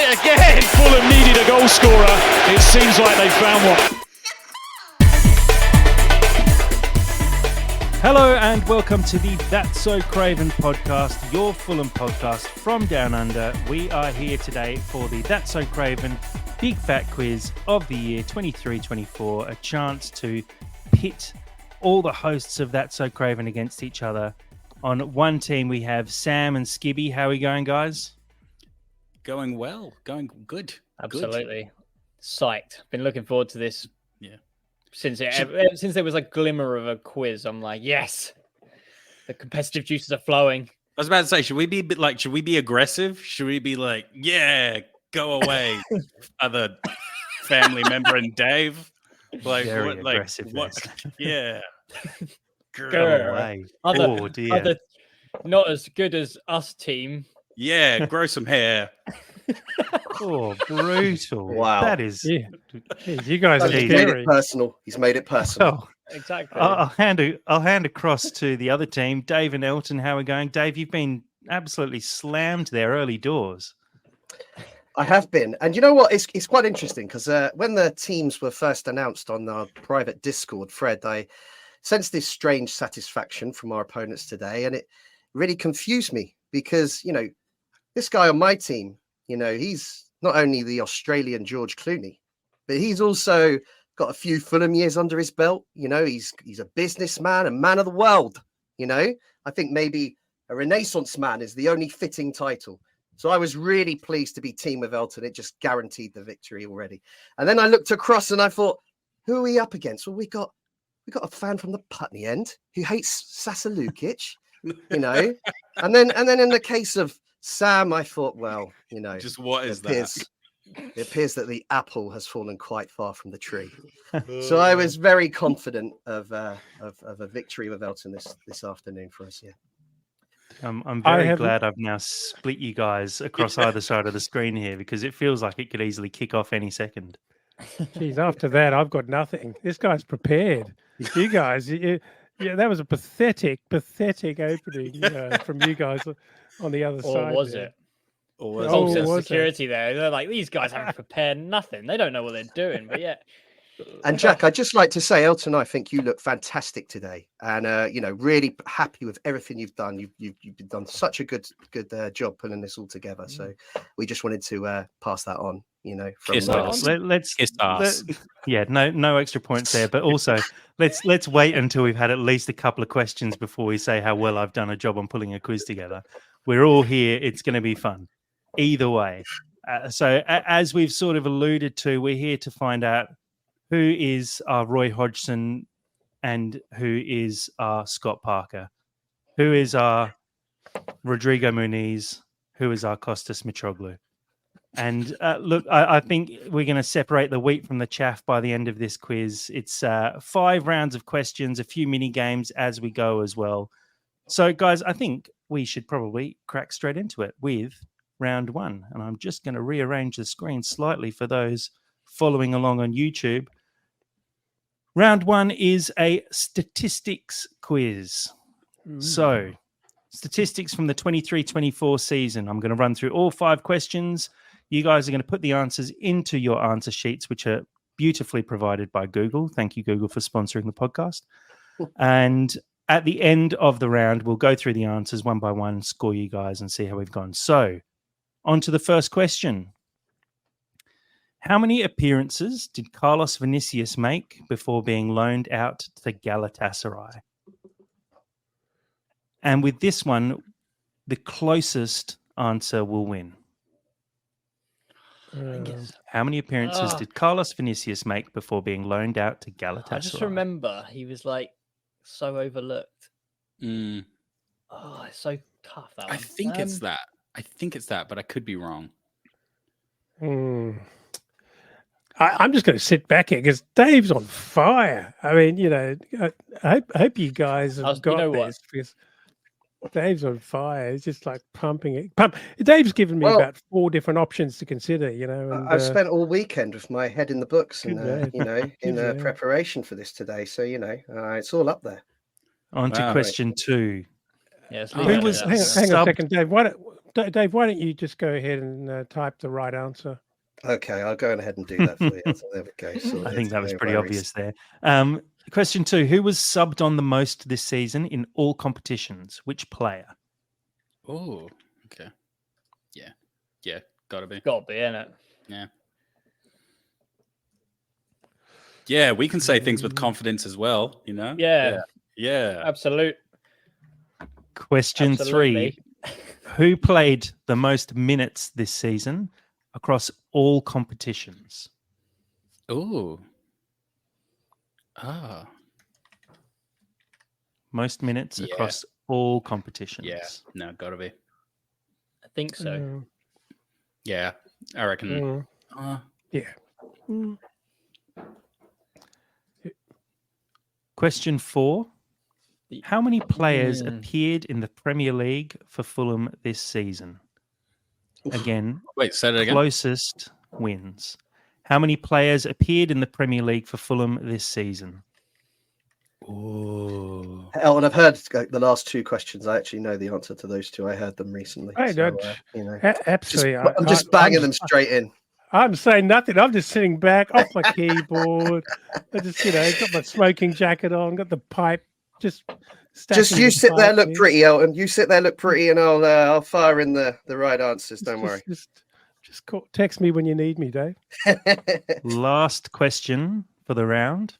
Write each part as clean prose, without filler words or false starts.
it again. Fulham needed a goal scorer. It seems like they found one. Hello and welcome to the That's So Craven podcast, your Fulham podcast from Down Under. We are here today for the That's So Craven Big Fat Quiz of the year 23-24, a chance to pit all the hosts of That's So Craven against each other. On one team we have Sam and Skibby. How are we going, guys? Going well, going good. Absolutely. Good. Psyched. Been looking forward to this. Yeah. Since there was a glimmer of a quiz, I'm like, yes, the competitive juices are flowing. I was about to say, should we be aggressive? Should we be like, yeah, go away, other family member and Dave? Like, very what, aggressive. What? Yeah. Go away. Other not as good as us team. Yeah, grow some hair. Oh, brutal. Wow. That is... Yeah. Jeez, you guys are He's made it personal. He's made it personal. Oh, Exactly. I'll hand across to the other team, Dave and Elton. How are we going? Dave, you've been absolutely slammed there early doors. I have been. And you know what? It's quite interesting because when the teams were first announced on our private Discord thread, I sensed this strange satisfaction from our opponents today. And it really confused me because, you know, this guy on my team, you know, he's not only the Australian George Clooney, but he's also got a few Fulham years under his belt. You know, he's a businessman, a man of the world. You know, I think maybe a Renaissance man is the only fitting title. So I was really pleased to be team with Elton. It just guaranteed the victory already. And then I looked across and I thought, who are we up against? Well, we got a fan from the Putney end who hates Sasa Lukic, you know, and then in the case of Sam, I thought, well, you know, just what is that? It appears that the apple has fallen quite far from the tree. So I was very confident of a victory with Elton this afternoon for us. Yeah, I'm very glad I've now split you guys across either side of the screen here because it feels like it could easily kick off any second. Jeez, after that, I've got nothing. This guy's prepared. You guys, yeah, that was a pathetic opening from you guys on the other side. Or was there. it? Security there. They're like, these guys haven't prepared nothing. They don't know what they're doing, but yeah. And Jack, I'd just like to say, Elton, I think you look fantastic today, and you know, really happy with everything you've done. You've done such a good job putting this all together. So we just wanted to pass that on. You know, let's yeah, no extra points there, but also let's wait until we've had at least a couple of questions before we say how well I've done a job on pulling a quiz together. We're all here; it's going to be fun, either way. So as we've sort of alluded to, we're here to find out who is our Roy Hodgson and who is our Scott Parker, who is our Rodrigo Muniz, who is our Kostas Mitroglou. And look, I think we're going to separate the wheat from the chaff by the end of this quiz. It's 5 rounds of questions, a few mini games as we go as well. So, guys, I think we should probably crack straight into it with round 1. And I'm just going to rearrange the screen slightly for those following along on YouTube. Round 1 is a statistics quiz. So, statistics from the 23-24 season. I'm going to run through all 5 questions. You guys are going to put the answers into your answer sheets, which are beautifully provided by Google. Thank you, Google, for sponsoring the podcast. And at the end of the round, we'll go through the answers one by one, score you guys, and see how we've gone. So, on to the first question. How many appearances did Carlos Vinicius make before being loaned out to Galatasaray? And with this one, the closest answer will win. How many appearances did Carlos Vinicius make before being loaned out to Galatasaray? I just remember he was like so overlooked. Mm. Oh, it's so tough. That one. I think it's that, but I could be wrong. I'm just going to sit back here because Dave's on fire. I mean, you know, I hope you guys have got this because Dave's on fire. He's just like pumping it. Dave's given me about 4 different options to consider, you know. And, I've spent all weekend with my head in the books and, you know, in preparation for this today. So, you know, it's all up there. On to question 2. Yes. Hang on a second, Dave. Why Dave, why don't you just go ahead and type the right answer? Okay, I'll go ahead and do that for you. So there we go. I think that was pretty obvious there. Question 2. Who was subbed on the most this season in all competitions? Which player? Oh, okay. Yeah, gotta be. Gotta be, innit? Yeah. Yeah, we can say things with confidence as well, you know? Yeah. Yeah. Question 3. Who played the most minutes this season across all competitions? Oh. Most minutes across all competitions. Yeah. No, gotta be. I think so. Yeah. I reckon. Yeah. Question 4. How many players appeared in the Premier League for Fulham this season? Again, wait, say that again. Closest wins. How many players appeared in the Premier League for Fulham this season? Oh, Elton, I've heard the last 2 questions. I actually know the answer to those 2. I heard them recently. I don't. Absolutely. I'm just banging them straight in. I'm saying nothing. I'm just sitting back off my keyboard. I just, got my smoking jacket on, got the pipe. Just you sit there, look pretty, Elton. You sit there, look pretty, and I'll fire in the right answers. Don't worry. Just text me when you need me, Dave. Last question for the round.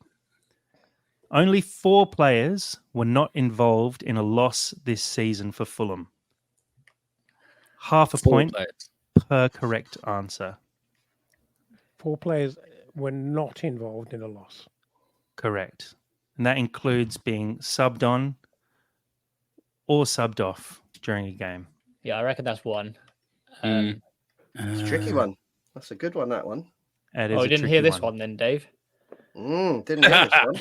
Only 4 players were not involved in a loss this season for Fulham. Half a point per correct answer. 4 players were not involved in a loss. Correct. And that includes being subbed on or subbed off during a game. Yeah, I reckon that's one. It's a tricky one. That's a good one, that one. I didn't hear this one then, Dave. Didn't hear this one.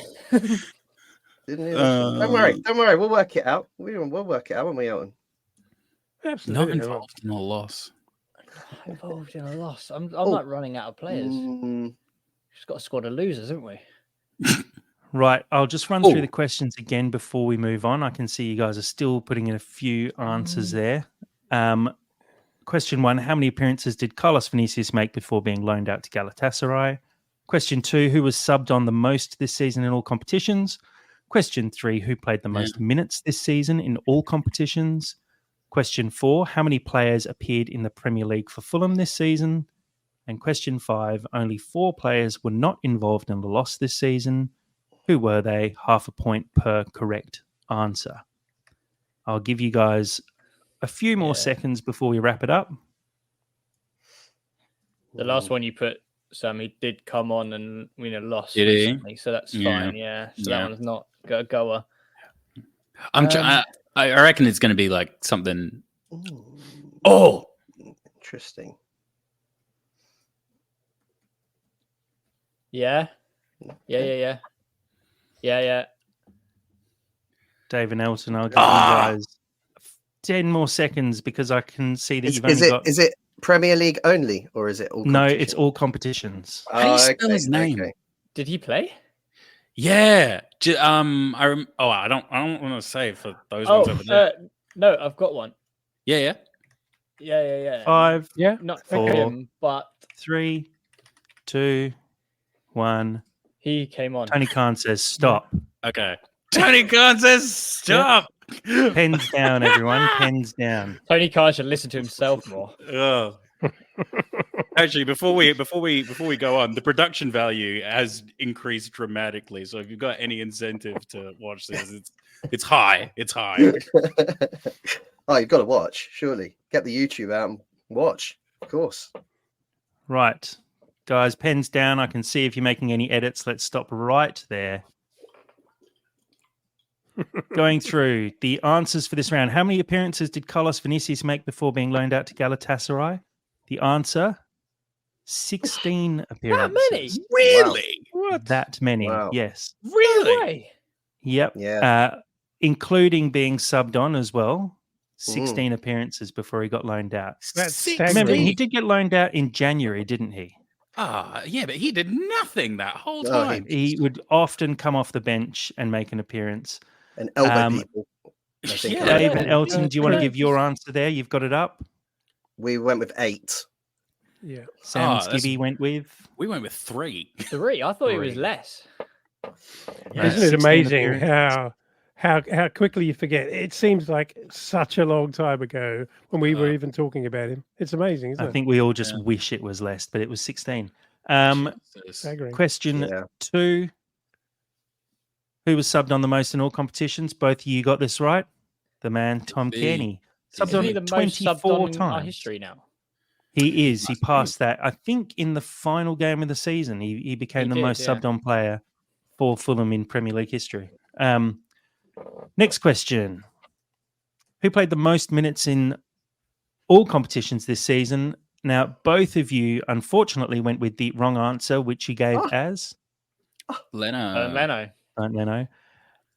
Didn't hear this one. Don't worry. We'll work it out. We'll work it out, won't we, Elton? Absolutely. Not involved in a loss. Involved in a loss. I'm not running out of players. Just got a squad of losers, haven't we? Right. I'll just run through the questions again before we move on. I can see you guys are still putting in a few answers there. Question 1, how many appearances did Carlos Vinicius make before being loaned out to Galatasaray? Question 2, who was subbed on the most this season in all competitions? Question 3, who played the most minutes this season in all competitions? Question 4, how many players appeared in the Premier League for Fulham this season? And question 5, only 4 players were not involved in the loss this season. Who were they? Half a point per correct answer. I'll give you guys a few more seconds before we wrap it up. The last one you put, Sam, he did come on and lost Did recently, so that's fine. Yeah, so that one's not a goer. I reckon it's going to be like something. Interesting. Yeah. Dave and Elton, I'll give you guys 10 more seconds because I can see that you've only got... Is it Premier League only, or is it all? No, it's all competitions. How do you spell his name? Okay. Did he play? Yeah. I don't want to say for those ones over there. No, I've got one. Yeah. 5, not 4, him, but 3, 2, 1. He came on. Tony Khan says stop. Okay. Tony Khan says stop. Pens down, everyone. Pens down. Tony Khan should listen to himself more. Actually, before we go on, the production value has increased dramatically. So if you've got any incentive to watch this, it's high. It's high. Oh, you've got to watch. Surely, get the YouTube out and watch. Of course. Right, guys. Pens down. I can see if you're making any edits. Let's stop right there. Going through the answers for this round. How many appearances did Carlos Vinicius make before being loaned out to Galatasaray? The answer, 16 appearances. That many? Really? What? That many, Wow. yes. Really? Yep. Yeah. Including being subbed on as well. 16 appearances before he got loaned out. Remember, he did get loaned out in January, didn't he? Yeah, but he did nothing that whole time. He would often come off the bench and make an appearance. And elbow people. I think. Yeah. Dave and Elton, do you want to give your answer there? You've got it up? We went with 8. Yeah. Sam and Skibby went with. We went with 3. 3. I thought it was less. Isn't it amazing how quickly you forget? It seems like such a long time ago when we were even talking about him. It's amazing, isn't it? I think we all just wish it was less, but it was 16. Question 2. Who was subbed on the most in all competitions? Both of you got this right. The man, Tom Kearney. Subbed on 24 times. Our history now. He is. He passed that. I think in the final game of the season, he became the most subbed on player for Fulham in Premier League history. Next question. Who played the most minutes in all competitions this season? Now, both of you, unfortunately, went with the wrong answer, which you gave as? Leno. Leno.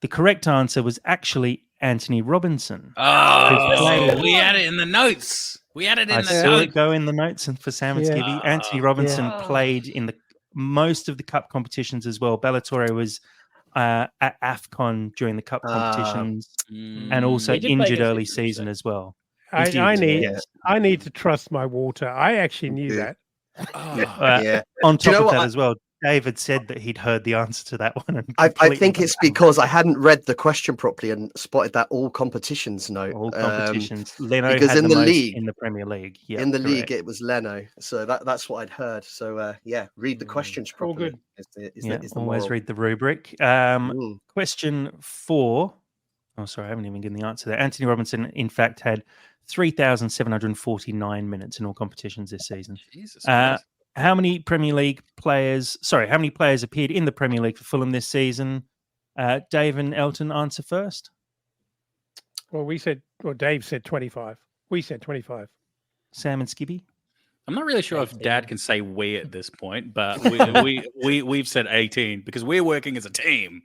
The correct answer was actually Anthony Robinson. Oh, we had it in the notes. I saw it go in the notes and for Sam and Skibby. Anthony Robinson played in most of the cup competitions as well. Ballatore was at AFCON during the cup competitions and also injured early season as well. I need to trust my water. I actually knew that. On top of that as well, David said that he'd heard the answer to that one. I think it's because I hadn't read the question properly and spotted that all competitions note. All competitions. Leno because had in the most league, in the Premier League. Yeah, in the league, it was Leno. So that's what I'd heard. So read the questions properly. All good. Always read the rubric. Question 4. Oh, sorry, I haven't even given the answer there. Anthony Robinson, in fact, had 3,749 minutes in all competitions this season. Jesus. How many players appeared in the Premier League for Fulham this season? Dave and Elton answer first. Well, Dave said 25. We said 25. Sam and Skibby? I'm not really sure if Dad can say we at this point, but we've said 18 because we're working as a team.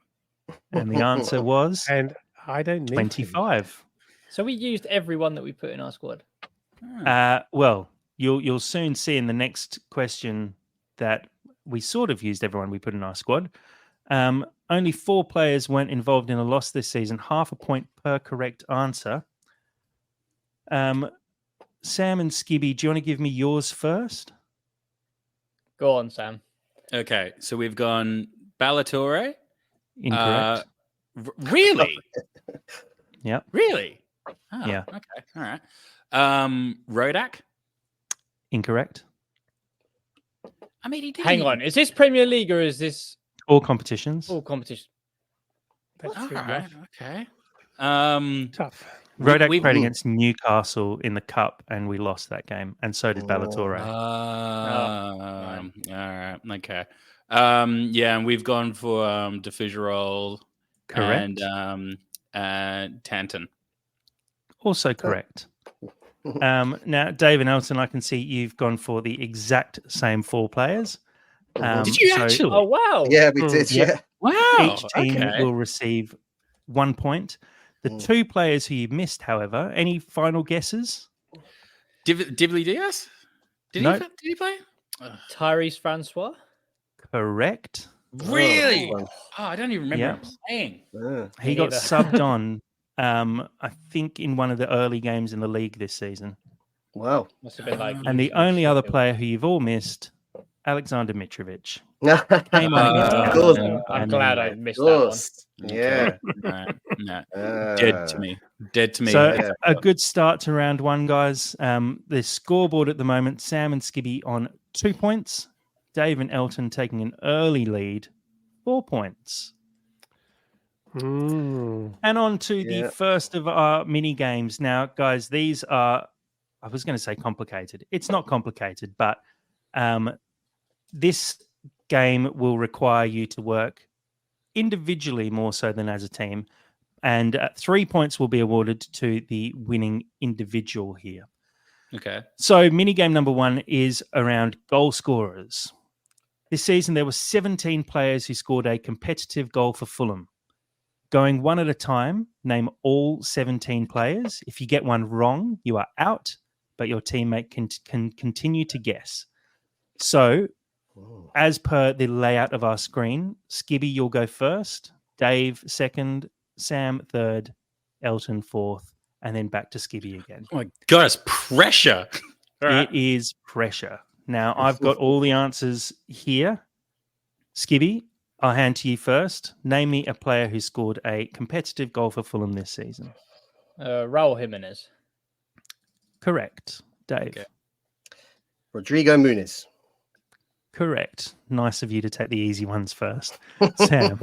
And the answer was? And I don't need 25. So we used everyone that we put in our squad. Well, you'll soon see in the next question that we sort of used everyone we put in our squad. Only 4 players weren't involved in a loss this season. Half a point per correct answer. Sam and Skibby, do you want to give me yours first? Go on, Sam. Okay, so we've gone Ballatore. Incorrect. Really? Yeah. Really? Oh, yeah. Okay. All right. Rodak. Incorrect. I mean, he did. Hang on. Is this Premier League or is this all competitions? All competitions. That's all right. Okay. Tough. Rodak played against Newcastle in the cup, and we lost that game, and so did Ballatore. All right. Okay. Yeah, and we've gone for De Figerol. Correct. And Tanton. Also correct. Now, Dave and Elton, I can see you've gone for the exact same 4 players. Did you actually? Oh, wow. Yeah, we did. Yeah. Wow. Each team will receive 1 point. The 2 players who you missed, however, any final guesses? Dibley Diaz? Did he play? Tyrese Francois? Correct. Really? Oh, I don't even remember him playing. He got subbed on, I think, in one of the early games in the league this season. Wow. Must have been like. And the only other player who you've all missed, Alexander Mitrovic. Came on I'm glad I missed that one. Yeah. Dead to me. So a good start to round 1, guys. The scoreboard at the moment, Sam and Skibby on 2 points. Dave and Elton taking an early lead, 4 points. And on to the first of our mini games. Now, guys, these are, I was going to say complicated. It's not complicated, but this game will require you to work individually more so than as a team. And 3 points will be awarded to the winning individual here. Okay. So mini game number 1 is around goal scorers. This season, there were 17 players who scored a competitive goal for Fulham. Going one at a time, name all 17 players. If you get one wrong, you are out, but your teammate can continue to guess. So, as per the layout of our screen, Skibby, you'll go first, Dave second, Sam third, Elton fourth, and then back to Skibby again. Oh my God, it's pressure. It is pressure. Now, I've got all the answers here. Skibby, I'll hand to you first. Name me a player who scored a competitive goal for Fulham this season. Raul Jimenez. Correct. Dave. Okay. Rodrigo Muniz. Correct. Nice of you to take the easy ones first. Sam.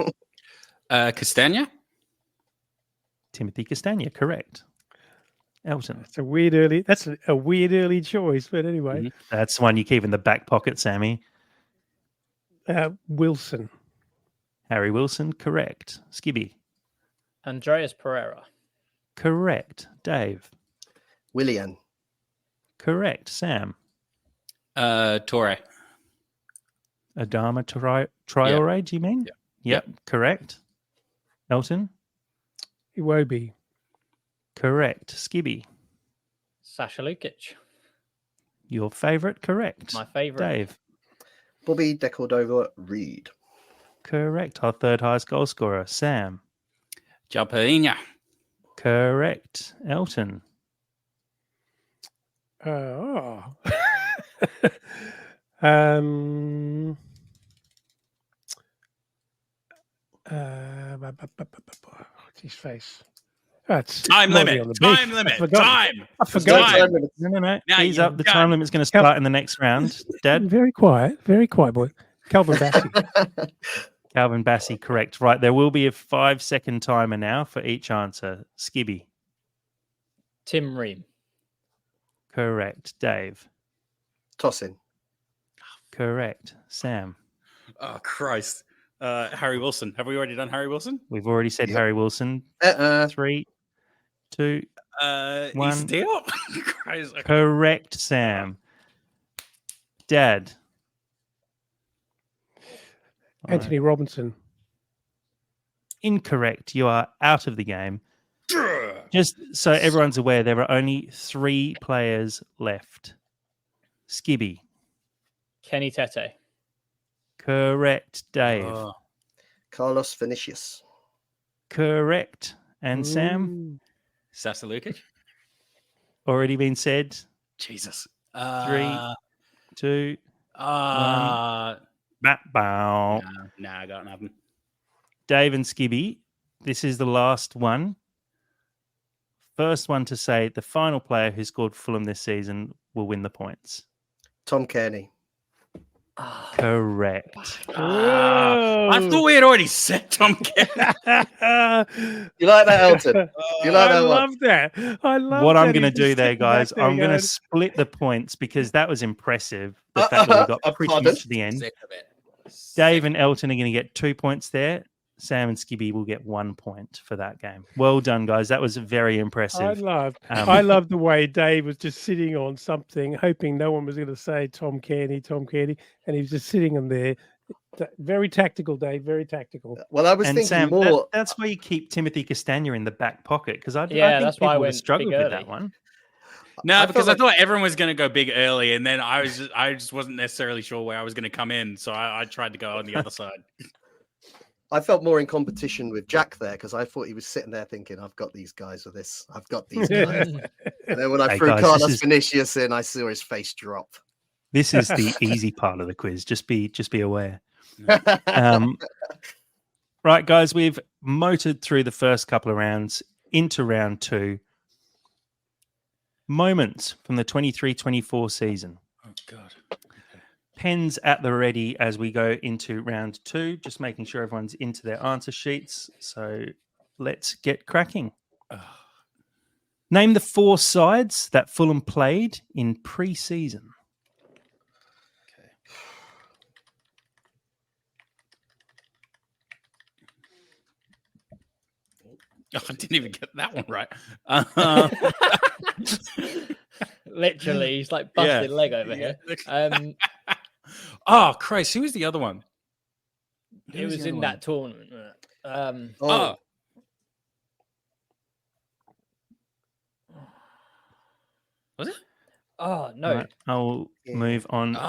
Castagna. Timothy Castagna. Correct. Elton. That's a weird early choice, but anyway. That's one you keep in the back pocket, Sammy. Wilson. Harry Wilson. Correct. Skibby. Andreas Pereira. Correct. Dave. Willian. Correct. Sam. Torre. Adama Traore, do you mean? Yep. Correct. Elton. Iwobi. Correct. Skibby. Sasha Lukic. Your favourite? Correct. My favourite. Dave. Bobby De Cordova Reed. Correct. Our third highest goal scorer. Sam. Jalpena. Correct. Elton. His face. That's Time limit. Time limit. Time. I forgot. No. Now Ease you're up. The done. time limit's going to start in the next round. Dad. Very quiet, boy. Calvin Bassey. Calvin Bassey, correct. Right. There will be a 5-second timer now for each answer. Skibby. Tim Ream. Correct. Dave. Tossing. Correct. Sam. Oh, Christ. Harry Wilson. Have we already done Harry Wilson? We've already said Harry Wilson. 3, 2, He's 1. still? Christ. Okay. Correct, Sam. Dad. Anthony Robinson. Incorrect. You are out of the game. Just so everyone's aware, there are only 3 players left. Skibby. Kenny Tete. Correct, Dave. Carlos Vinicius. Correct. And Sam? Sasa Lukic. Already been said. Jesus. 3, 2, 1. Nah, I got nothing. Dave and Skibby, this is the last one. First one to say the final player who scored Fulham this season will win the points. Tom Kearney. Correct. I thought we had already said Tom Kearney. You like that, Elton? You like I that one? love that. I love What that. I'm going to He's do just there, sitting back guys, there I'm going to going, split the points because that was impressive. The fact that we got pretty pardon? much to the end. Dave and Elton are going to get 2 points there. Sam and Skibby will get 1 point for that game. Well done, guys. That was very impressive. I loved the way Dave was just sitting on something, hoping no one was going to say Tom Kearney, and he was just sitting on there. Very tactical, Dave. Very tactical. Well, I was And thinking Sam, more. that's why you keep Timothy Castagna in the back pocket because I think that's why I people would went struggle big with early. that one. No, because I thought everyone was going to go big early, and then I just wasn't necessarily sure where I was going to come in, so I tried to go on the other side. I felt more in competition with Jack there because I thought he was sitting there thinking, "I've got these guys with this. I've got these guys." And then when I Hey, threw guys, Carlos Vinicius in, I saw his face drop. This is the easy part of the quiz. Just be aware. Right, guys, we've motored through the first couple of rounds into round 2. Moments from the 23-24 season. Oh, God. Pens at the ready as we go into round 2, just making sure everyone's into their answer sheets. So let's get cracking. Name the 4 sides that Fulham played in pre-season. Oh, I didn't even get that one right. Literally, he's like busted leg over here. Oh, Christ. Who was the other one? It was in that tournament. Was it? Oh, no. Right, I'll move on to the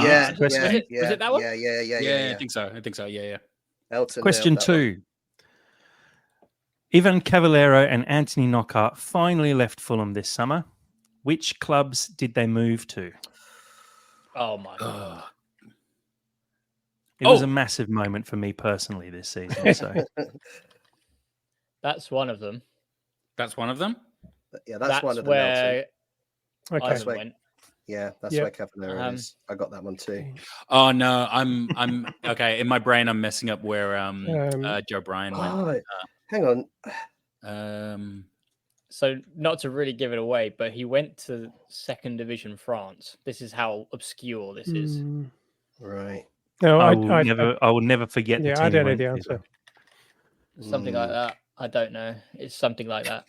Yeah, next question. Was it that one? Yeah. I think so. Yeah. Elton Question nailed that one. 2. Ivan Cavallero and Anthony Knockaert finally left Fulham this summer. which clubs did they move to? Oh my god! It was a massive moment for me personally this season. So that's one of them. That's one of them. Yeah, that's one of them. Where Okay. That's where, went. yeah, that's where Cavallero is. I got that one too. Oh no, I'm okay. In my brain, I'm messing up where Joe Bryan went. Oh, hang on. So not to really give it away, but he went to second division France. This is how obscure this is. Right. No, I will never forget. Yeah, the team I don't know went the to. answer. Something like that. I don't know. It's something like that.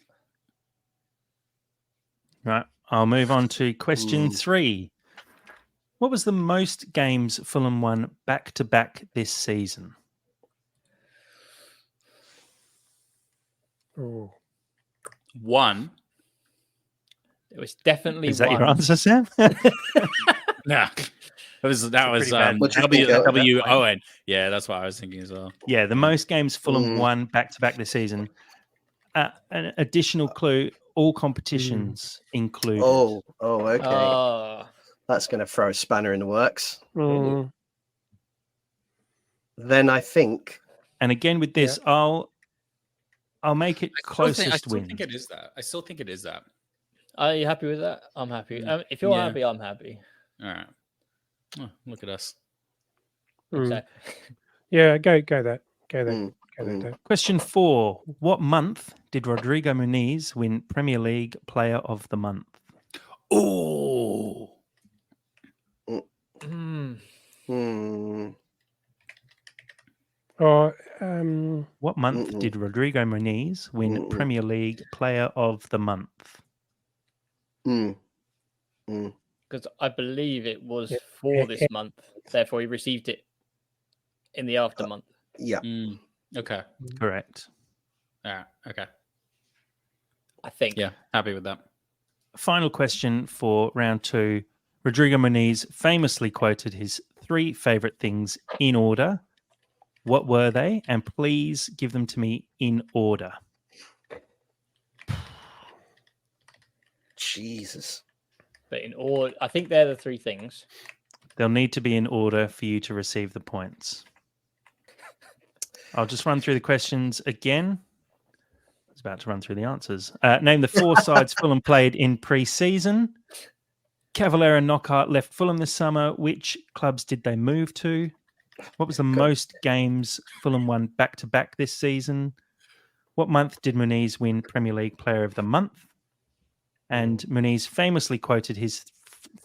Right. I'll move on to question 3. What was the most games Fulham won back-to-back this season? Oh. One. It was definitely Is that one. your answer, Sam? Nah. That was W Owen. Yeah, that's what I was thinking as well. Yeah, the most games Fulham won back-to-back this season. An additional clue, all competitions included. Oh, okay. That's going to throw a spanner in the works. Then I think... And again with this, I'll make it closest I still win. think it is that. I still think it is that. Are you happy with that? I'm happy. If you're happy, I'm happy. All right. Oh, look at us. Exactly. Yeah, go that. Go that. Question 4. What month did Rodrigo Muniz win Premier League Player of the Month? Oh. What month did Rodrigo Muniz win Premier League Player of the Month? Because I believe it was for this month. Therefore, he received it in the after month. Yeah. Okay. Correct. Yeah. Okay. I think. Yeah. Happy with that. Final question for round 2. Rodrigo Muniz famously quoted his 3 favourite things in order. What were they? And please give them to me in order. Jesus. But in order, I think they're the 3 things. They'll need to be in order for you to receive the points. I'll just run through the questions again. I was about to run through the answers. Name the 4 sides Fulham played in pre-season. Cavallero and Knockaert left Fulham this summer. Which clubs did they move to? What was the most games Fulham won back-to-back this season? What month did Muniz win Premier League Player of the Month? And Muniz famously quoted his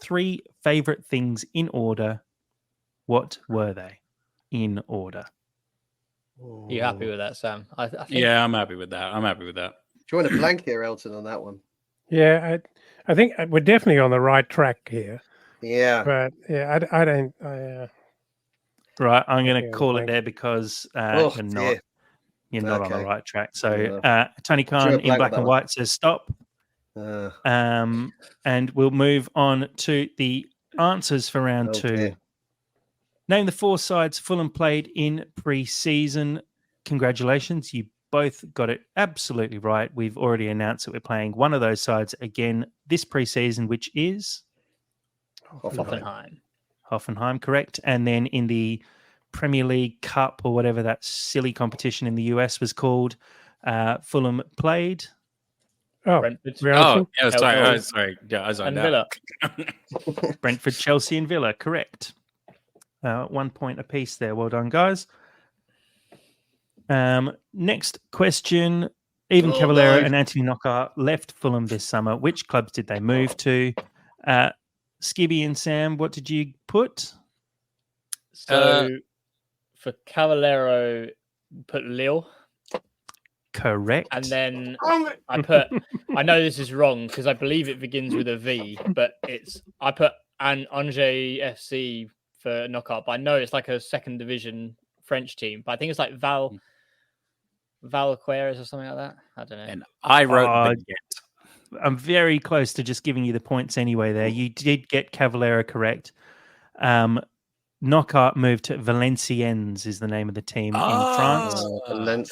3 favourite things in order. What were they in order? Are you happy with that, Sam? I think... Yeah, I'm happy with that. Do you want a blank here, Elton, on that one? Yeah, I think we're definitely on the right track here. Yeah. But yeah, I don't... Right, I'm going to call it there because you're not on the right track. So Tony Khan in black and white says stop. And we'll move on to the answers for round 2. Name the 4 sides Fulham played in pre-season. Congratulations, you both got it absolutely right. We've already announced that we're playing one of those sides again this pre-season, which is Hoffenheim, correct. And then in the Premier League Cup or whatever that silly competition in the US was called, Fulham played. Brentford. Sorry. Yeah, I was on Villa. Brentford, Chelsea, and Villa, correct. 1 point apiece there. Well done, guys. Next question. Even Cavallero and Anthony Knockaert left Fulham this summer. Which clubs did they move to? Skibby and Sam, what did you put? So for Cavallero, put Lille. Correct. And then I know this is wrong because I believe it begins with a V, but I put an Angers FC for Knockaert, but I know it's like a second division French team, but I think it's like Valqueires or something like that. I don't know. And I wrote I'm very close to just giving you the points anyway there. You did get Cavallero correct. Knockout moved to Valenciennes is the name of the team in France.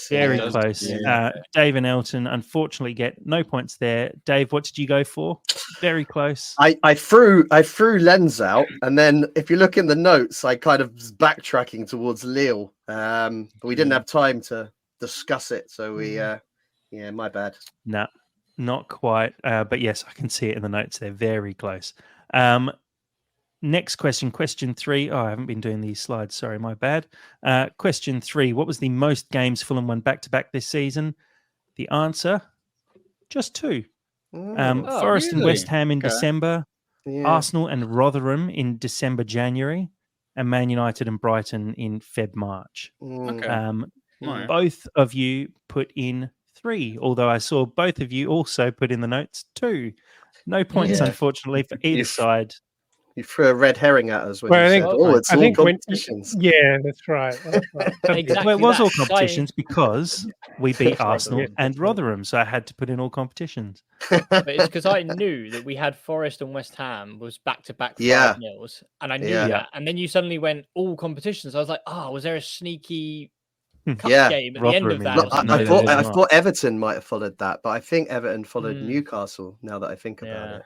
Very close. Yeah. Dave and Elton unfortunately get no points there. Dave, what did you go for? Very close. I threw Lens out, and then if you look in the notes, I kind of was backtracking towards Lille. But we didn't have time to discuss it, so we my bad. No, not quite. But yes, I can see it in the notes. They're very close. Next question 3. Oh, I haven't been doing these slides. Sorry, my bad. Question 3. What was the most games Fulham won back-to-back this season? The answer, just 2. Forest and West Ham in December. Yeah. Arsenal and Rotherham in December, January. And Man United and Brighton in Feb, March. Both of you put in 3, although I saw both of you also put in the notes 2. No points, unfortunately, for either side. You threw a red herring at us when you said, it's all competitions. That's right. Exactly. Well, it was all competitions because we beat Arsenal and Rotherham, so I had to put in all competitions. But it's because I knew that we had Forest and West Ham was back-to-back 5-0, and I knew that. And then you suddenly went all competitions. I was like, was there a sneaky cup game at the end of that? I thought Everton might have followed that, but I think Everton followed Newcastle, now that I think about it.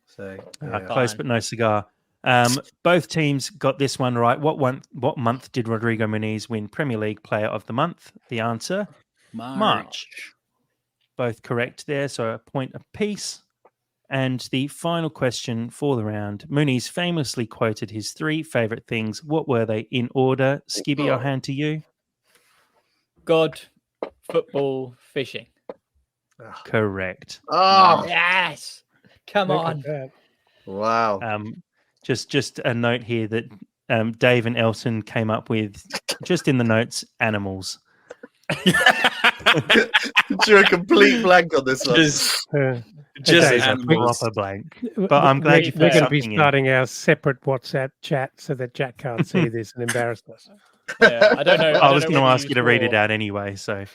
So close but no cigar. Both teams got this one right. What month did Rodrigo Muniz win Premier League Player of the Month? The answer, March. Both correct there, so a point apiece. And the final question for the round. Muniz famously quoted his 3 favourite things. What were they in order? Skibby, I'll hand to you. God, football, fishing. Correct. Oh, yes. Come on. Wow. Just a note here that Dave and Elton came up with, just in the notes, animals. Drew a complete blank on this one. Just a proper blank. But I'm glad you put something in. We're going to be starting our separate WhatsApp chat so that Jack can't see this and embarrass us. I don't know. I was going to ask you to read it out anyway, so...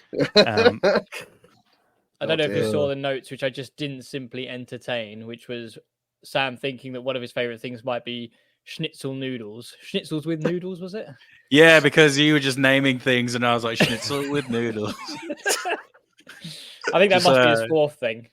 I don't know if you saw the notes, which I just didn't simply entertain, which was Sam thinking that one of his favorite things might be schnitzel noodles. Schnitzels with noodles, was it? Yeah, because you were just naming things, and I was like, schnitzel with noodles. I think that must be his 4th thing.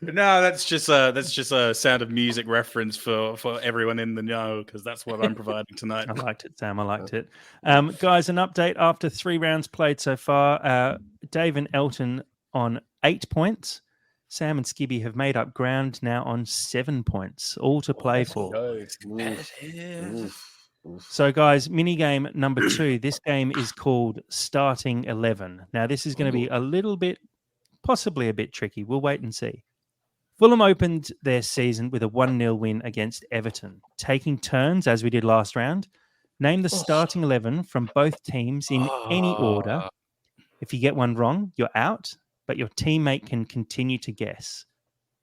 No, that's just a Sound of Music reference for everyone in the know, because that's what I'm providing tonight. I liked it, Sam. I liked it. Guys, an update after 3 rounds played so far. Dave and Elton on 8 points. Sam and Skibby have made up ground now on 7 points, all to play for. So, guys, mini game number 2. This game is called Starting 11. Now, this is going to be a little bit, possibly a bit tricky. We'll wait and see. Fulham opened their season with a 1-0 win against Everton, taking turns as we did last round. Name the starting 11 from both teams in any order. If you get one wrong, you're out, but your teammate can continue to guess.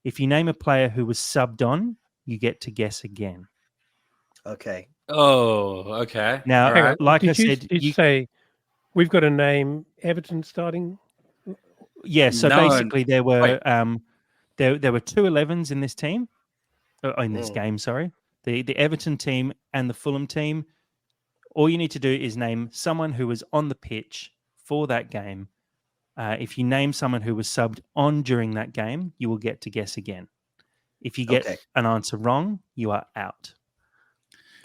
If you name a player who was subbed on, you get to guess again. Okay. Oh, okay. Now, like I said... Did you say we've got to name Everton starting? Yeah, so basically there were there were 2 11s in this team, in this game, sorry. The Everton team and the Fulham team. All you need to do is name someone who was on the pitch for that game. If you name someone who was subbed on during that game, you will get to guess again. If you get an answer wrong, you are out.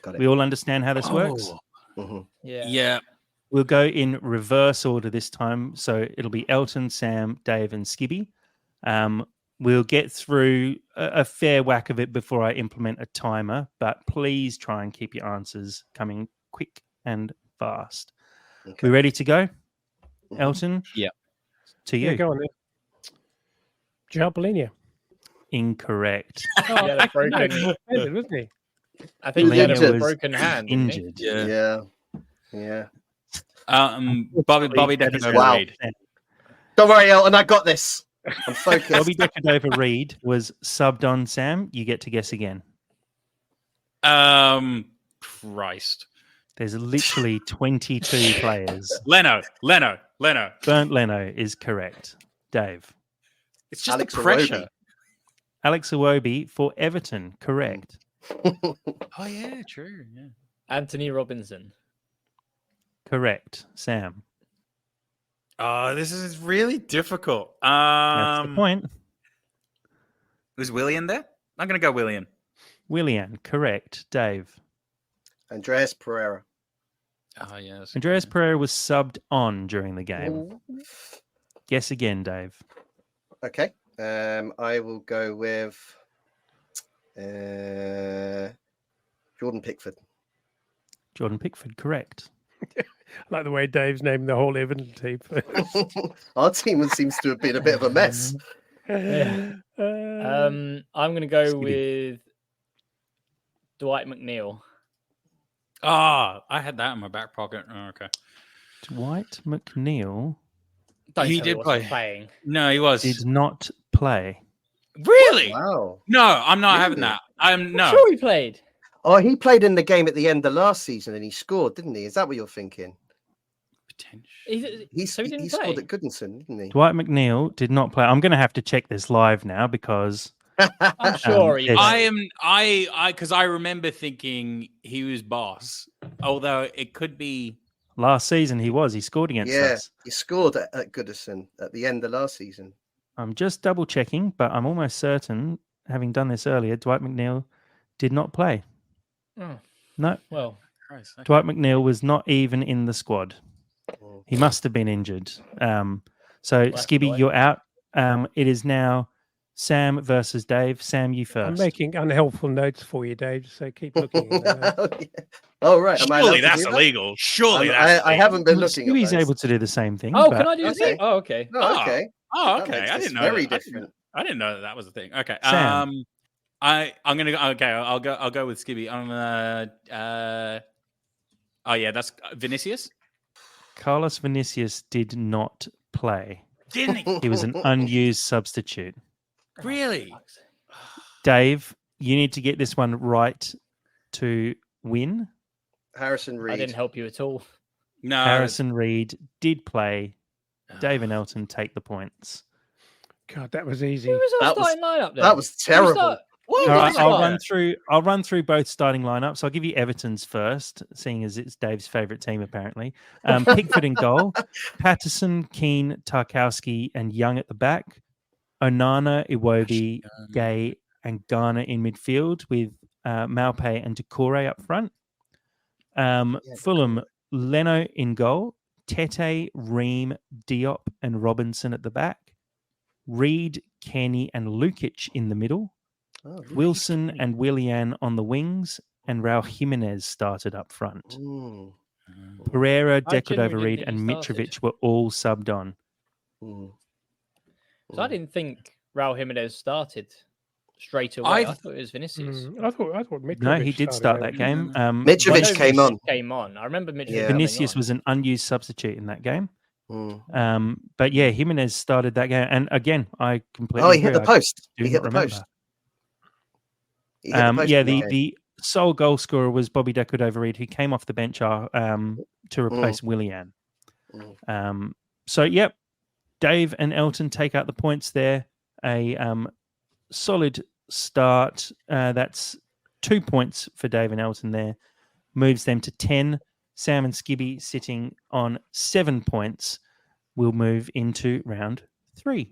Got it. We all understand how this works? Mm-hmm. Yeah. We'll go in reverse order this time. So it'll be Elton, Sam, Dave, and Skibby. We'll get through a fair whack of it before I implement a timer, but please try and keep your answers coming quick and fast. Okay. We ready to go? Elton? Yeah. To you. Yeah, go on then. Jalpolinia. Incorrect. Yeah, broken. Wasn't he? I think he had a broken hand. Injured. Yeah. Bobby Decordova-Reid. Don't worry, Elton. I got this. I'm focused. Bobby Decordova-Reid was subbed on. Sam, you get to guess again. Christ. There's literally 22 players. Leno. Bernd Leno is correct. Dave. It's just Alex the pressure. Iwobi. Alex Iwobi for Everton, correct. Oh, yeah, true. Yeah. Anthony Robinson. Correct. Sam. Oh, this is really difficult. That's the point. Was Willian there? I'm going to go Willian. Willian. Correct. Dave. Andreas Pereira. Oh, yes. Andreas Pereira was subbed on during the game. Guess again, Dave. Okay. I will go with Jordan Pickford. Jordan Pickford, correct. I like the way Dave's named the whole Everton team. Our team seems to have been a bit of a mess. Yeah. I'm going to go with Dwight McNeil. Oh, I had that in my back pocket. Oh, okay. Dwight McNeil He did play. Playing. No, he was. did not play. Really? Wow. No, I'm not Really? having that. I'm no. I'm sure he played. Oh, he played in the game at the end of last season and he scored, didn't he? Is that what you're thinking? Potential. He didn't scored play? at Goodison, didn't he? Dwight McNeil did not play. I'm going to have to check this live now because I'm sure he yes. played. Because I remember thinking he was boss, although it could be. last season he scored against us. He scored at Goodison at the end of last season. I'm just double checking, but I'm almost certain, having done this earlier, Dwight McNeil did not play. Oh, No, well, Christ, okay. Dwight McNeil was not even in the squad. He must have been injured. So Skibby, annoying. you're out. It is now Sam versus Dave. Sam, you first. I'm making unhelpful notes for you, Dave, so keep looking. Oh, right. Am I allowed Surely to that's do that? illegal. Surely that's. I haven't been looking. Skibby's at those. able to do the same thing. oh, but can I do the Okay. same? Oh, okay. Oh, okay. Oh, That okay. makes I this didn't know. very that. different. I didn't know that was a thing. Okay. Sam. I'm gonna go. Okay, I'll go with Skibby. Oh yeah, that's Vinicius. Carlos Vinicius did not play. Didn't he? He was an unused substitute. Really? Dave, you need to get this one right to win. Harrison I Reed. didn't help you at all. No. Harrison Reed did play. Dave and Elton take the points. God, that was easy. Who was our That was- starting lineup then? That was terrible. All right, was I'll it? run through both starting lineups. I'll give you Everton's first, seeing as it's Dave's favourite team apparently. Pickford in goal, Patterson, Keane, Tarkowski, and Young at the back. Onana, Iwobi, Gay, and Garner in midfield with Maupay and Doucouré up front. Fulham, Leno in goal, Tete, Ream, Diop, and Robinson at the back. Reed, Kenny, and Lukic in the middle. Oh, Wilson and Willian on the wings, and Raul Jimenez started up front. Mm, Pereira, I genuinely Decordova-Reid, didn't and think he started. Mitrovic were all subbed on. mm. So I didn't think Raul Jimenez started straight away. I thought it was Vinicius. I thought Mitrovic No, he did start started that game. Mitrovic I know came on. Came on. I remember Mitrovic. Yeah. coming Vinicius on. was an unused substitute in that game. Mm. But yeah, Jimenez started that game. And again, I completely Oh, he hit agree. the post. do He hit not the post. remember. He hit the post Yeah, in that game. the sole goal scorer was Bobby Decordova-Reid, who came off the bench to replace Willian. So, yep, Dave and Elton take out the points there. A solid start. That's 2 points for Dave and Elton there. Moves them to 10. Sam and Skibby sitting on 7 points. Will move into round 3.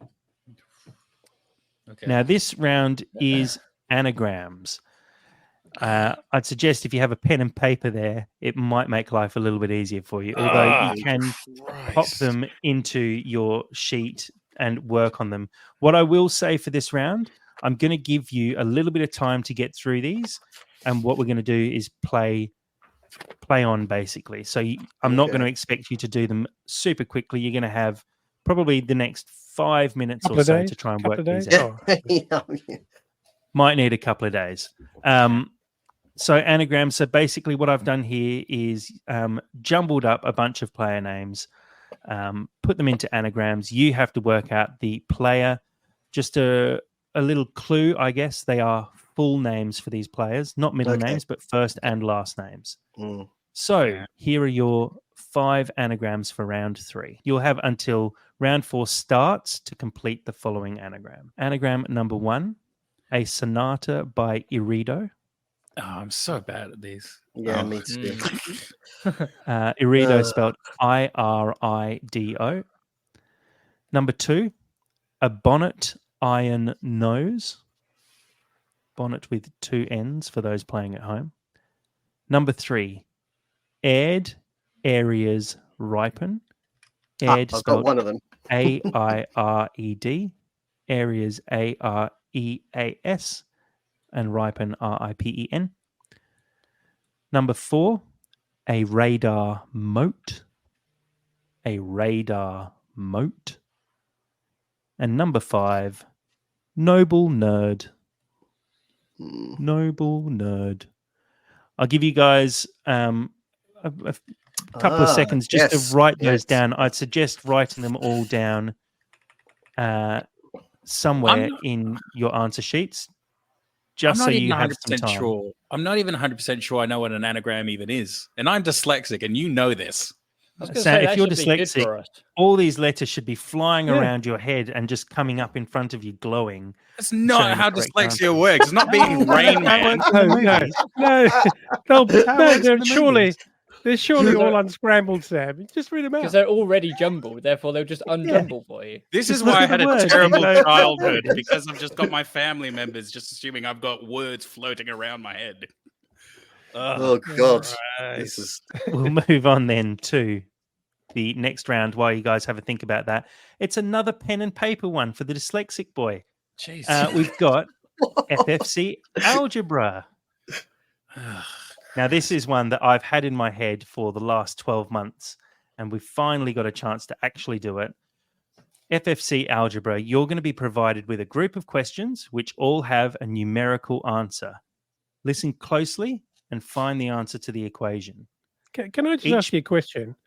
Okay. Now, this round is anagrams. I'd suggest if you have a pen and paper there, it might make life a little bit easier for you. Although you can pop them into your sheet and work on them. What I will say for this round, I'm going to give you a little bit of time to get through these. And what we're going to do is play on, basically. So I'm not going to expect you to do them super quickly. You're going to have probably the next 5 minutes or so to try and work these out. Yeah. Might need a couple of days. So anagrams. So basically what I've done here is jumbled up a bunch of player names, put them into anagrams. You have to work out the player. Just a little clue, I guess. They are full names for these players, not middle names, but first and last names. Mm. So here are your 5 anagrams for round 3. You'll have until round 4 starts to complete the following anagram. Anagram number 1, a sonata by Irido. Oh, I'm so bad at these. Yeah, me too. Irido spelled IRIDO. Number 2, a bonnet iron nose. Bonnet with 2 N's for those playing at home. Number 3, aired areas ripen. Aired I've got one of them. AIRED. Areas AREAS. And ripen RIPEN. Number 4, a radar moat. A radar moat. And number 5, noble nerd. Noble nerd. I'll give you guys a couple of seconds just to write those down. I'd suggest writing them all down somewhere in your answer sheets. Just so you have some time. Sure. I'm not even 100% sure I know what an anagram even is. And I'm dyslexic, and you know this. So if you're dyslexic, all these letters should be flying around your head and just coming up in front of you glowing. That's not how dyslexia works. It's not being Rain Man. They're surely all unscrambled, Sam. Just read them out. Because they're already jumbled, therefore they'll just unjumble for you. This is why I had a terrible childhood, because I've just got my family members just assuming I've got words floating around my head. Oh, God. We'll move on then to the next round while you guys have a think about that. It's another pen and paper one for the dyslexic boy. Jeez. We've got FFC algebra. Now, this is one that I've had in my head for the last 12 months, and we've finally got a chance to actually do it. FFC algebra, you're going to be provided with a group of questions which all have a numerical answer. Listen closely and find the answer to the equation. Can I just ask you a question?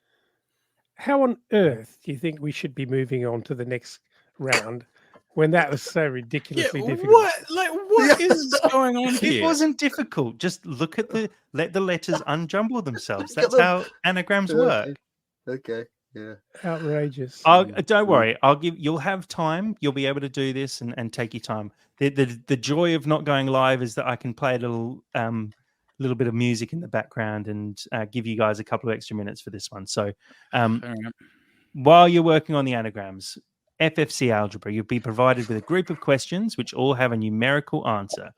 How on earth do you think we should be moving on to the next round when that was so ridiculously difficult? What is going on here? It wasn't difficult. Just let the letters unjumble themselves. That's how anagrams work. Okay. Yeah. Outrageous. Don't worry. You'll have time. You'll be able to do this and take your time. The joy of not going live is that I can play a little bit of music in the background and give you guys a couple of extra minutes for this one. So while you're working on the anagrams, FFC algebra, you'll be provided with a group of questions which all have a numerical answer.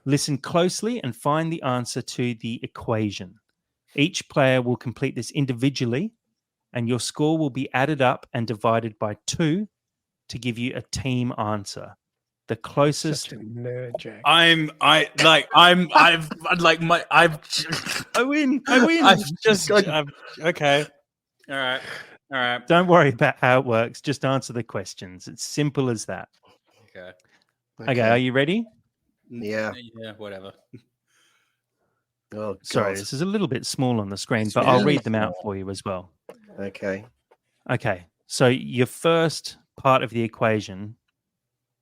Listen closely and find the answer to the equation. Each player will complete this individually, and your score will be added up and divided by 2 to give you a team answer. The closest. Such a nerd, Jack. I win. Okay. All right. Don't worry about how it works. Just answer the questions. It's simple as that. Okay. Are you ready? Yeah. Yeah, whatever. Oh, sorry, this is a little bit small on the screen, but I'll read them out for you as well. Okay. So your first part of the equation,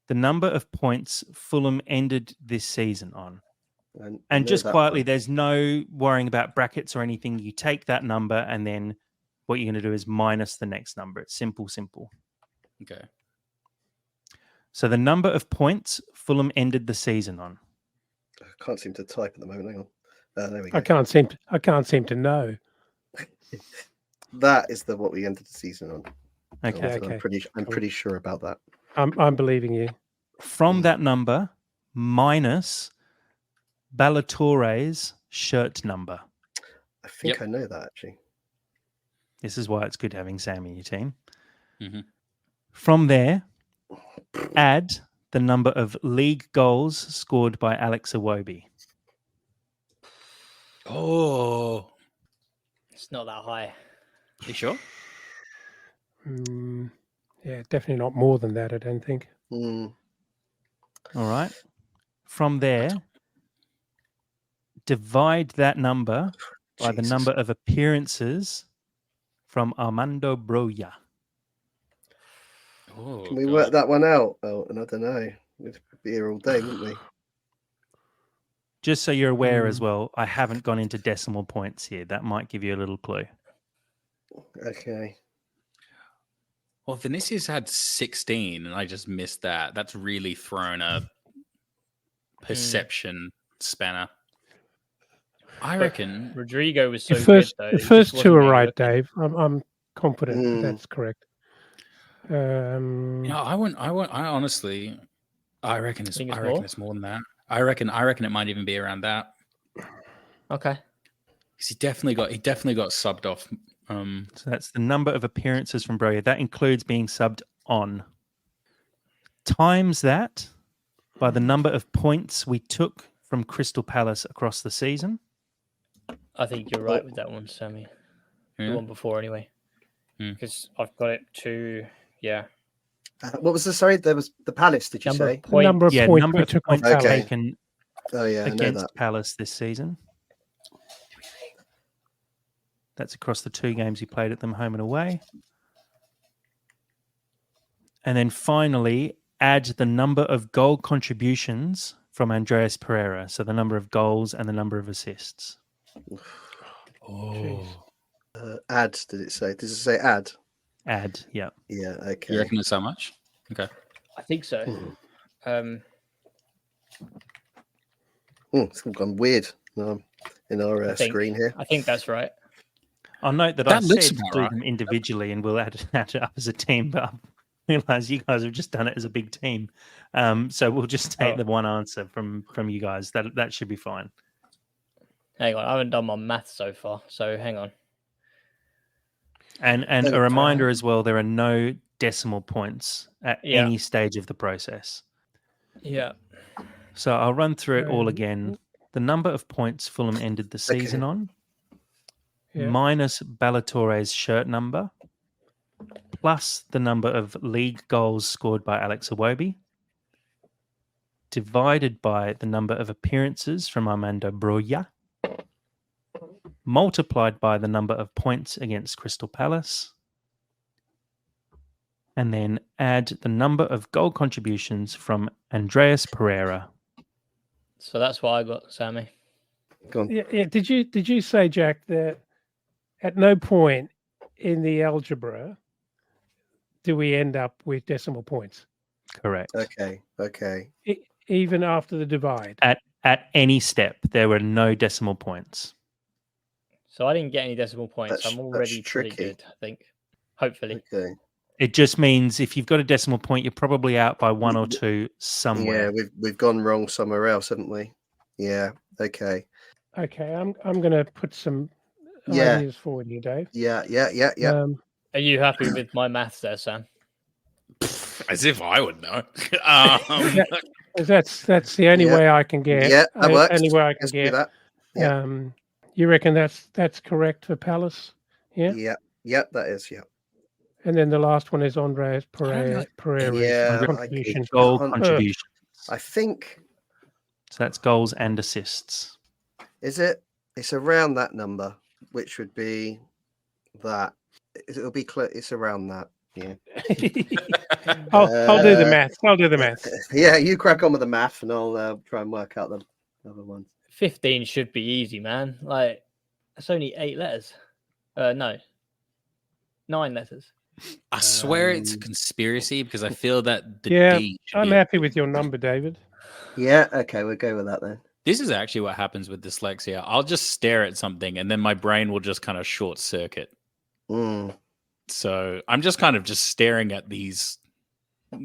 the number of points Fulham ended this season on. And just quietly, there's no worrying about brackets or anything. You take that number and then what you're going to do is minus the next number. It's simple. Okay. So the number of points Fulham ended the season on. I can't seem to type at the moment. Hang on. There we go. I can't seem to know. That is what we ended the season on. Okay. I'm pretty sure about that. I'm believing you. From that number, minus Ballatore's shirt number. I think I know that actually. This is why it's good having Sam in your team. Mm-hmm. From there, add the number of league goals scored by Alex Iwobi. Oh. It's not that high. You sure? Yeah, definitely not more than that, I don't think. All right. From there, divide that number by the number of appearances from Armando Broja. Oh, Can we work that one out? Oh, and I don't know. We'd be here all day, wouldn't we? Just so you're aware as well, I haven't gone into decimal points here. That might give you a little clue. Okay. Well, Vinicius had 16, and I just missed that. That's really thrown a perception spanner. I reckon Rodrigo was so the good though. The first two are right, Dave. I'm confident that that's correct. No, I honestly, I reckon it's more than that. I reckon it might even be around that. Okay. Because he definitely got subbed off. So that's the number of appearances from Broja. That includes being subbed on. Times that by the number of points we took from Crystal Palace across the season. I think you're right with that one, Sammy. The one before, anyway. Because I've got it to, what was the, sorry? There was the Palace, did you say? The number of points number we of took points on Palace. taken against against Palace this season. That's across the 2 games he played at them, home and away. And then finally, add the number of goal contributions from Andreas Pereira. So the number of goals and the number of assists. Add, did it say? Does it say add? Add, yeah. Yeah, okay. You reckon it's how much? Okay. I think so. It's gone weird in our screen here. I think that's right. I'll note that I said do them individually and we'll add it up as a team, but I realise you guys have just done it as a big team. So we'll just take the one answer from you guys. That should be fine. Hang on, I haven't done my math so far, so hang on. And a reminder as well, there are no decimal points at any stage of the process. Yeah. So I'll run through it all again. The number of points Fulham ended the season on, minus Ballatore shirt number, plus the number of league goals scored by Alex Iwobi, divided by the number of appearances from Armando Broja, multiplied by the number of points against Crystal Palace, and then add the number of goal contributions from Andreas Pereira. So that's what I got, Sammy. Go on. Yeah. Did you say, Jack, that at no point in the algebra do we end up with decimal points? Correct. Okay. Even after the divide? At any step, there were no decimal points. So I didn't get any decimal points. I'm already pretty good, I think. Hopefully. Okay. It just means if you've got a decimal point, you're probably out by 1 or 2 somewhere. Yeah, we've gone wrong somewhere else, haven't we? Yeah. Okay. Okay, I'm going to put some ideas forward here, Dave. Yeah. Are you happy with my maths there, Sam? As if I would know. That's the only way I can get. Yeah, that works. Only way I can Let's do get. that. Yeah. You reckon that's correct for Palace? Yeah. Yeah. That is. Yeah. And then the last one is Andreas Pereira. Contribution. Goal contributions. I think. So that's goals and assists. Is it? It's around that number, which would be that. It'll be clear. It's around that. Yeah. I'll do the math. Yeah, you crack on with the math, and I'll try and work out the other ones. 15 should be easy, man. Like, it's only 8 letters. No, 9 letters. I swear it's a conspiracy because I feel that the D I'm happy with your number, David. Yeah, okay, we'll go with that then. This is actually what happens with dyslexia. I'll just stare at something and then my brain will just kind of short circuit. So I'm just kind of just staring at these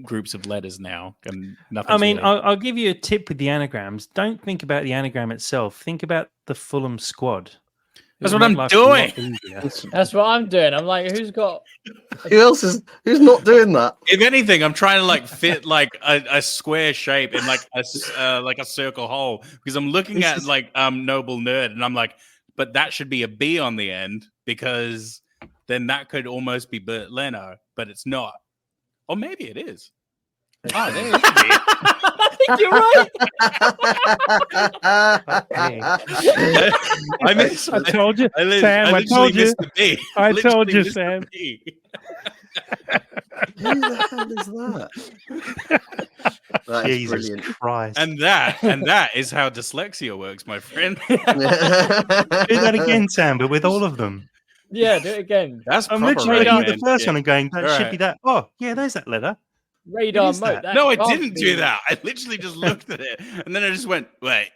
groups of letters now, and nothing. I mean, I'll give you a tip with the anagrams. Don't think about the anagram itself. Think about the Fulham squad. That's what I'm doing. That's what I'm doing. I'm like, who's not doing that? If anything, I'm trying to like fit like a square shape in like a circle hole, because I'm looking at like Noble Nerd, and I'm like, but that should be a B on the end, because then that could almost be Bert Leno, but it's not. Or maybe it is. Oh, there it is. I think you're right. I told you, Sam. I told you. I told you, Sam. Who the hell is that? That is Jesus brilliant. Christ. And that is how dyslexia works, my friend. Do that again, Sam, but with all of them. Yeah, do it again. I'm literally looking at the first one and going, that should be that. Oh, yeah, there's that letter. Radar mode. No, I didn't do that. I literally just looked at it and then I just went, wait.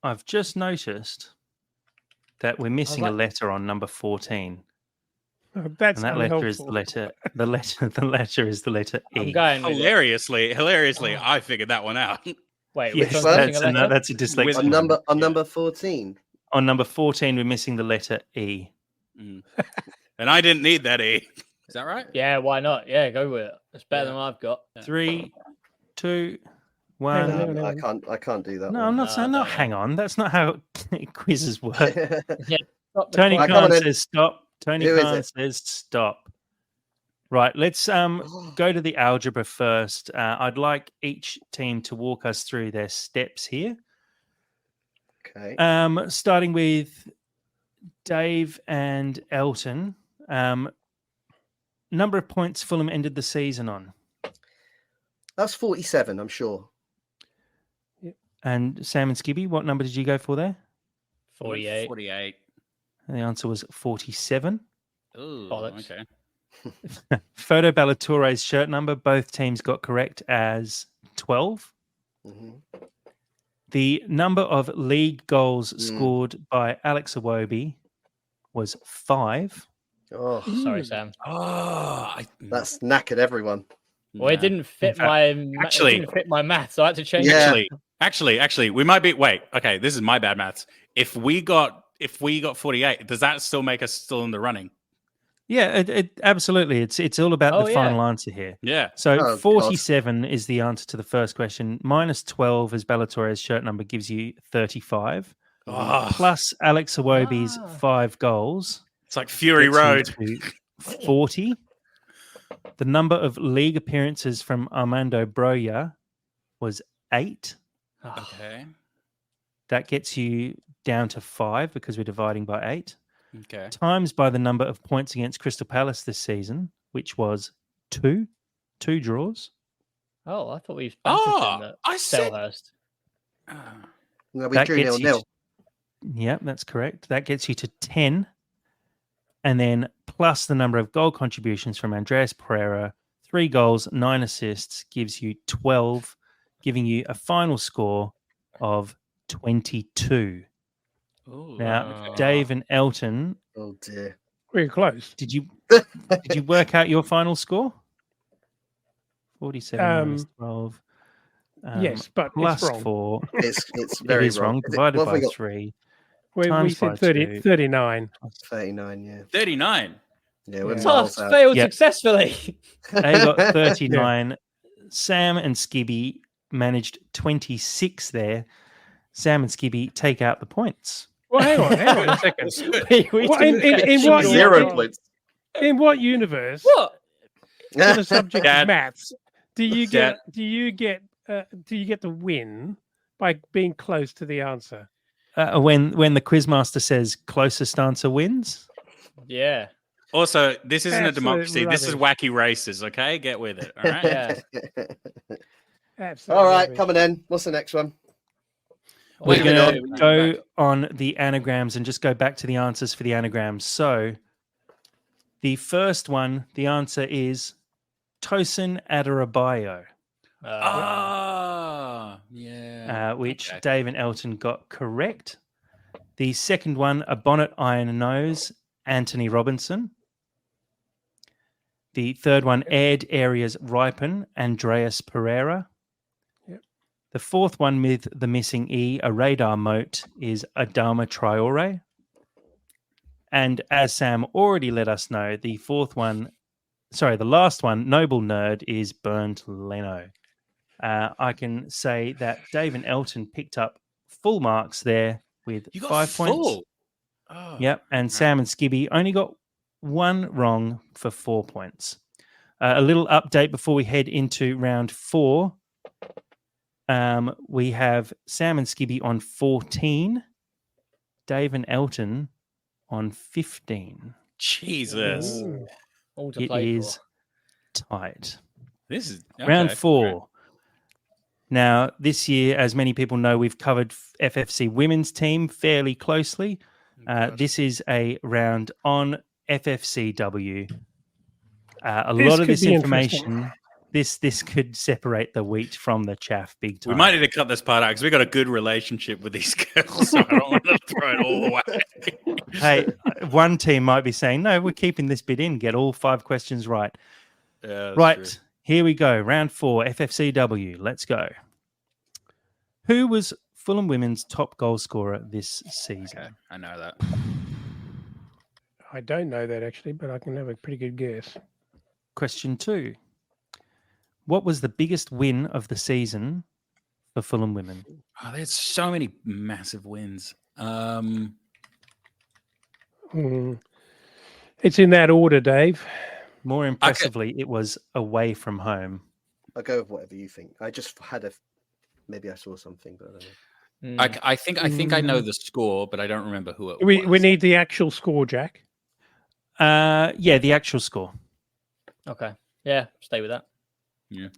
I've just noticed that we're missing a letter on number 14. Oh, that's and that letter is the letter. The letter is the letter E. I'm going with hilariously, I figured that one out. Wait, Yes, which one's missing a letter? that's a dyslexia. On number 14. On number 14, we're missing the letter E. And I didn't need that E. Is that right? Yeah, why not? Yeah, go with it. It's better than I've got. 3, 2, 1. I can't do that. No, I'm not saying. No, hang on. That's not how quizzes work. Yeah, Tony Khan says stop. Tony Khan says stop. Right, let's go to the algebra first. I'd like each team to walk us through their steps here. Okay. Starting with Dave and Elton. Number of points Fulham ended the season on? That's 47, I'm sure. And Sam and Skibby, what number did you go for there? 48. 48. And the answer was 47. Oh, okay. Photo Ballatore's shirt number, both teams got correct as 12. Mm-hmm. The number of league goals scored by Alex Iwobi was 5. Oh, sorry, Sam. That's knackered everyone. Well, it didn't fit my math, so I had to change it. Actually, we might be. Wait, okay, this is my bad maths. If we got 48, does that still make us still in the running? Yeah, it absolutely. It's all about the final answer here. Yeah. So 47 is the answer to the first question. Minus 12 as Ballatore's shirt number gives you 35. Plus Alex Iwobi's 5 goals. It's like Fury Road. 40. The number of league appearances from Armando Broja was 8. Okay. That gets you down to 5 because we're dividing by 8. Okay. Times by the number of points against Crystal Palace this season, which was 2. 2 draws. Oh, I thought we Selhurst. No, we drew 0-0. Yep, that's correct. That gets you to 10. And then plus the number of goal contributions from Andreas Pereira, 3 goals, 9 assists, gives you 12, giving you a final score of 22. Ooh, now, Dave and Elton. Oh dear, we're close. Did you work out your final score? 47 minus 12. Yes, but plus it's wrong. 4. It's very wrong. Divided by 3. We said 39. 39, yeah. 39. Yeah, we're failed successfully. They got 39. Sam and Skibby managed 26 there. Sam and Skibby take out the points. Well, hang on a second. In what universe? What? On the subject of maths, do you get the win by being close to the answer? When the quizmaster says closest answer wins? Yeah. Also, this isn't a democracy. Rubbish. This is wacky races, okay? Get with it, all right? Yeah. Absolutely. All right, coming in. What's the next one? We're going to go on the anagrams and just go back to the answers for the anagrams. So the first one, the answer is Tosin Adarabioyo. Yeah. Which Dave and Elton got correct. The second one, a bonnet iron nose, Anthony Robinson. The third one, aired areas ripen, Andreas Pereira. Yep. The fourth one with the missing E, a radar moat, is Adama Traore. And as Sam already let us know, the last one, Noble Nerd, is Bernd Leno. I can say that Dave and Elton picked up full marks there with 5 points. Oh, yep. And Sam and Skibby only got 1 wrong for 4 points. A little update before we head into round 4. We have Sam and Skibby on 14, Dave and Elton on 15. Jesus. It is tight. This is round 4. Now, this year, as many people know, we've covered FFC women's team fairly closely. This is a round on FFCW. A lot of this information This could separate the wheat from the chaff big time. We might need to cut this part out because we've got a good relationship with these girls, so I don't want to throw it all away. Hey, one team might be saying, no, we're keeping this bit in, get all 5 questions right. Yeah, right, true. Here we go. Round 4, FFCW. Let's go. Who was Fulham women's top goal scorer this season? Okay, I know that. I don't know that actually, but I can have a pretty good guess. Question 2. What was the biggest win of the season for Fulham women? Oh, there's so many massive wins. It's in that order, Dave. More impressively, it was away from home. I'll go with whatever you think. I just had maybe I saw something, but I don't know. I think I know the score, but I don't remember who it We was. need the actual score, Jack. Yeah, the actual score. Okay. Yeah, stay with that. Yeah.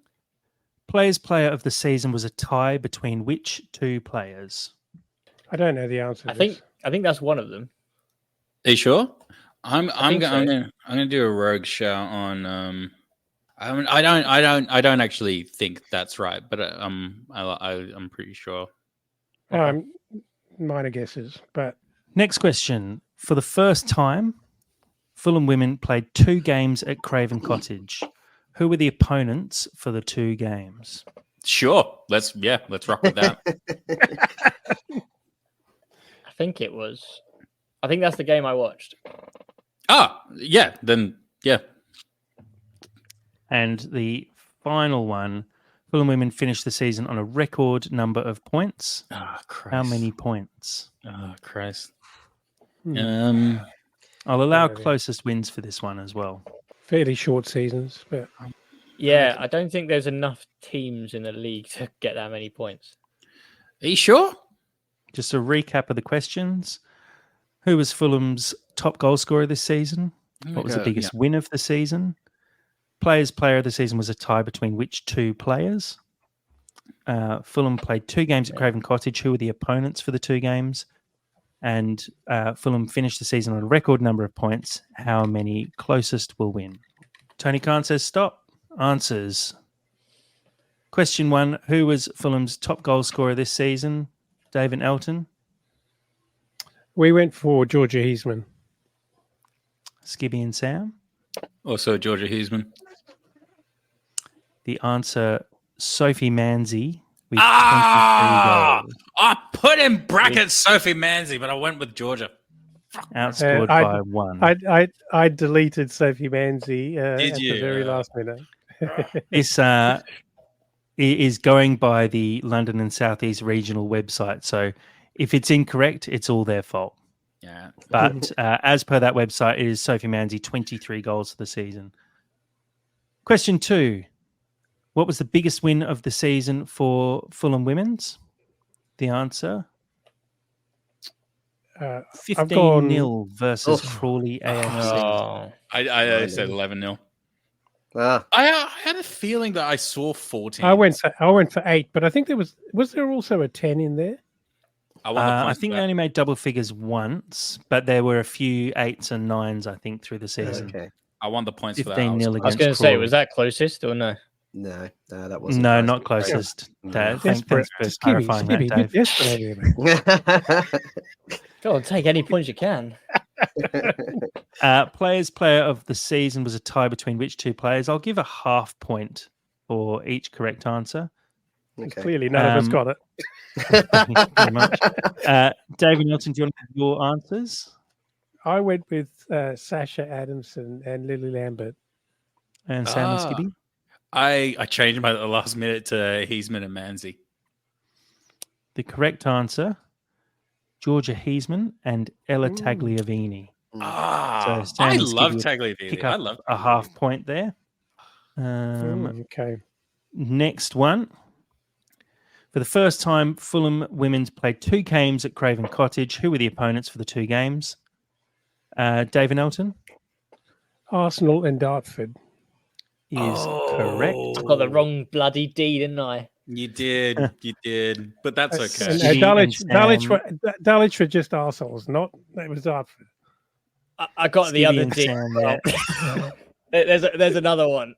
Player of the season was a tie between which 2 players? I don't know the answer. I think that's one of them. Are you sure? I'm so. gonna do a rogue shout on. I don't actually think that's right, but I'm pretty sure. Minor guesses, but Next question. For the first time, Fulham women played 2 games at Craven Cottage. Who were the opponents for the 2 games? Sure, let's rock with that. I think that's the game I watched. Yeah, then yeah. And the final one, Fulham women finished the season on a record number of points. Oh, Christ. How many points? Oh, Christ. I'll allow closest wins for this one as well. fairly short seasons. But yeah, I don't think there's enough teams in the league to get that many points. Are you sure? Just a recap of the questions. Who was Fulham's top goal scorer this season? What was the biggest win of the season? Player of the season was a tie between which 2 players? Fulham played 2 games at Craven Cottage. Who were the opponents for the 2 games? And Fulham finished the season on a record number of points. How many closest will win? Tony Khan says stop. Answers. Question 1. Who was Fulham's top goal scorer this season? Dave and Elton. we went for Georgia Heisman. Skibby and Sam. Also Georgia Heisman. The answer, Sophie Manzi. With 23 goals. I put in brackets Sophie Manzi, but I went with Georgia. Outscored by 1. I deleted Sophie Manzi at you? the very last minute. This is going by the London and South East regional website. So if it's incorrect, it's all their fault. Yeah. But as per that website, it is Sophie Manzi, 23 goals for the season. Question 2. What was the biggest win of the season for Fulham women's? The answer, 15-0 versus Crawley AFC. I said 11-0. I had a feeling that I saw 14. I went for 8, but I think was there also a 10 in there? I think they only made double figures once, but there were a few 8s and 9s, I think, through the season. Okay. I won the points for that. 15-0 I was going to say, was that closest or no? No, that wasn't. No, not closest. Thanks for clarifying that, Dave. Go on, take any points you can. Player of the season was a tie between which 2 players? I'll give a half point for each correct answer. Okay. Clearly, none of us got it. Pretty much. David Nelson, do you want to have your answers? I went with Sasha Adamson and Lily Lambert. And Sam and Skibby? I changed my last minute to Heisman and Manzi. The correct answer, Georgia Heisman and Ella Tagliavini. I Sam and love Skibby Tagliavini. pick I up love a half point there. Okay. Next one. For the first time, Fulham women's played 2 games at Craven Cottage. Who were the opponents for the 2 games? Dave and Elton? Arsenal and Dartford. Is correct. I got the wrong bloody D, didn't I? You did, but that's okay. Dulwich were just arseholes, it was Dartford. I got the other D. There's another one.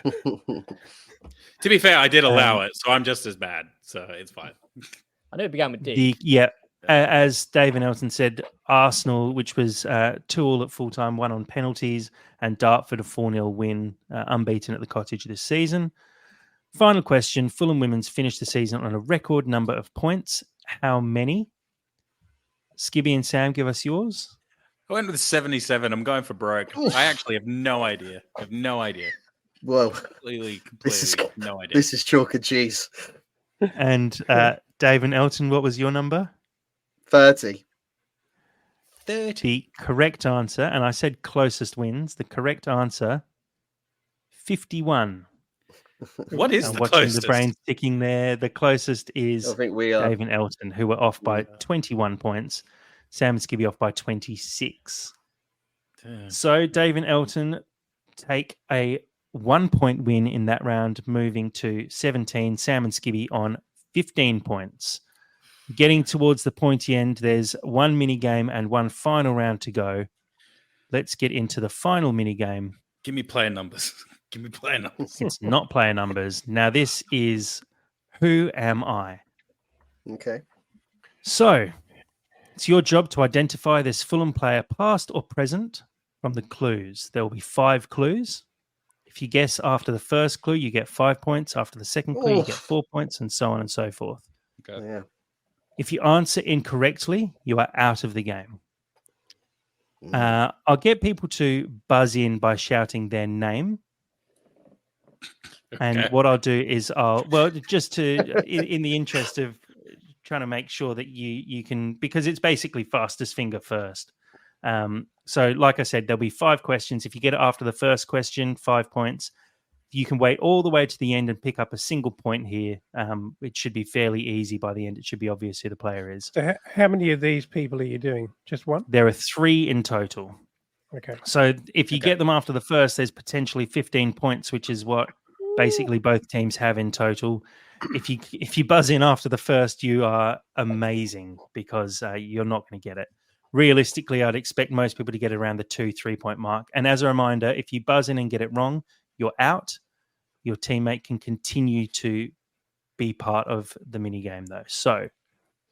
To be fair, I did allow it, so I'm just as bad. So it's fine. I know it began with D. As Dave and Elton said, Arsenal, which was 2-2 at full time, 1 on penalties, and Dartford a 4-0 win, unbeaten at the Cottage this season. Final question: Fulham Women's finished the season on a record number of points. How many? Skibby and Sam, give us yours. I went with 77. I'm going for broke. I actually have no idea. Well, completely no idea. This is chalk and cheese. And Dave and Elton, what was your number? 30. The correct answer, and I said closest wins. The correct answer, 51. What is the closest? The brain ticking there. The closest is I think we are. Dave and Elton, who were off by 21 points. Sam and Skibby off by 26. Damn. So Dave and Elton take a 1-point win in that round, moving to 17. Sam and Skibby on 15 points. Getting towards the pointy end, there's one mini game and one final round to go. Let's get into the final mini game. Give me player numbers. It's not player numbers. Now, this is Who Am I? Okay. So, it's your job to identify this Fulham player, past or present, from the clues. There will be 5 clues. If you guess after the first clue, you get 5 points. After the second clue, you get 4 points, and so on and so forth. Okay. Yeah. If you answer incorrectly, you are out of the game. I'll get people to buzz in by shouting their name. Okay. And what I'll do is just to, in the interest of trying to make sure that you can, because it's basically fastest finger first. So like I said, there'll be 5 questions. If you get it after the first question, 5 points. You can wait all the way to the end and pick up a single point here. It should be fairly easy by the end. It should be obvious who the player is. So how many of these people are you doing? Just one? There are 3 in total. Okay. So if you get them after the first, there's potentially 15 points, which is what basically both teams have in total. If you buzz in after the first, you are amazing, because you're not going to get it. Realistically, I'd expect most people to get around the 2-3 point mark. And as a reminder, if you buzz in and get it wrong, you're out. Your teammate can continue to be part of the mini game, though. So,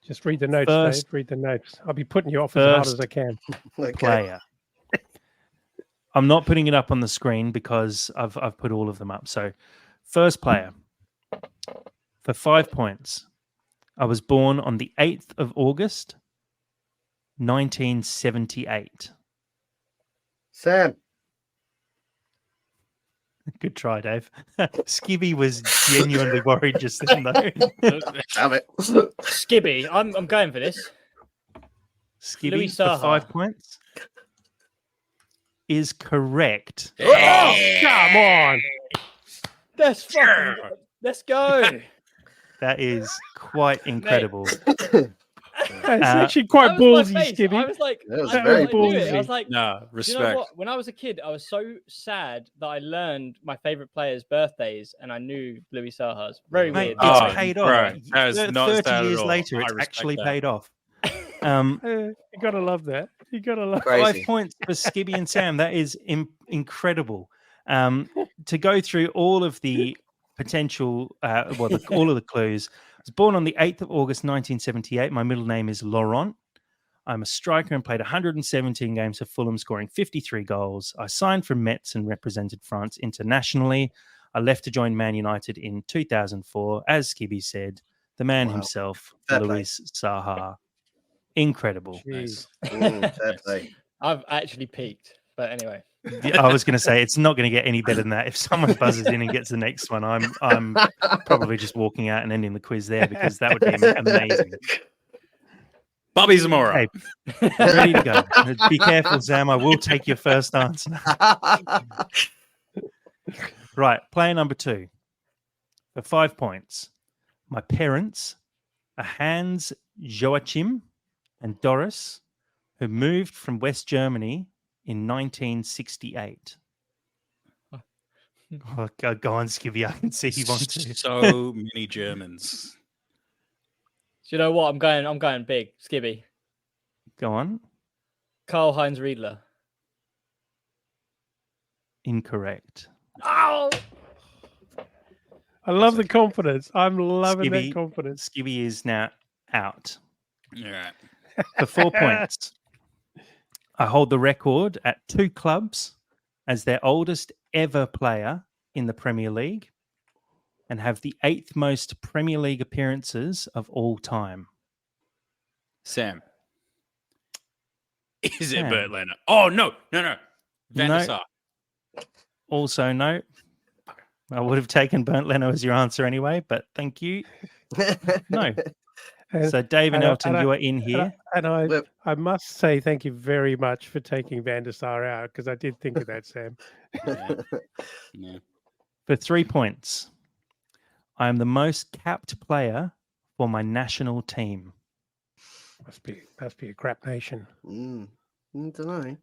just read the notes, Dave. Read the notes. I'll be putting you off as hard as I can. Okay. Player. I'm not putting it up on the screen because I've put all of them up. So, first player for 5 points. I was born on the 8th of August, 1978. Sam. Good try, Dave. Skibby was genuinely worried just then, though. Damn it. Skibby, I'm going for this. Skibby Louis for Saha. 5 points is correct. Oh, come on. Let's go. That is quite incredible. It's actually quite ballsy, Skibby. I was like, That was I very knew it. ballsy. I was like, No, do respect. you know what? When I was a kid, I was so sad that I learned my favorite players' birthdays, and I knew Louis Saha's. Very Mate, weird. it's paid off. Bro, that is not 30 sad at years all. later, I it's respect actually that. paid off. You gotta love that. You gotta love. Crazy. 5 points for Skibby and Sam. That is incredible. To go through all of the potential, all of the clues. I was born on the 8th of August, 1978. My middle name is Laurent. I'm a striker and played 117 games for Fulham, scoring 53 goals. I signed for Metz and represented France internationally. I left to join Man United in 2004. As Skibby said, the man himself, Fair play. Louis Saha. Incredible. Jeez. Fair play. I've actually peaked, but anyway. I was going to say it's not going to get any better than that. If someone buzzes in and gets the next one, I'm probably just walking out and ending the quiz there, because that would be amazing. Bobby Zamora. Hey, ready to go. Be careful, Sam. I will take your first answer. Right, player number 2 for 5 points. My parents are Hans Joachim and Doris, who moved from West Germany in 1968. Oh, go on, Skibby. I can see you want to. So many Germans. Do you know what? I'm going big. Skibby. Go on. Karl-Heinz Riedler. Incorrect. Oh! I love the confidence. I'm loving that Skibby, confidence. Skibby is now out. Yeah. For 4 points. I hold the record at 2 clubs as their oldest ever player in the Premier League and have the 8th most Premier League appearances of all time. Sam. Is Sam. it Bert Leonard? Oh, no. Van der Sar. Also, no. I would have taken Bernd Leno as your answer anyway, but thank you. No. So Dave and Elton, you are in here. And I must say thank you very much for taking Van der Sar out, because I did think of that, Sam. Yeah. For 3 points, I am the most capped player for my national team. Must be a crap nation. I don't know.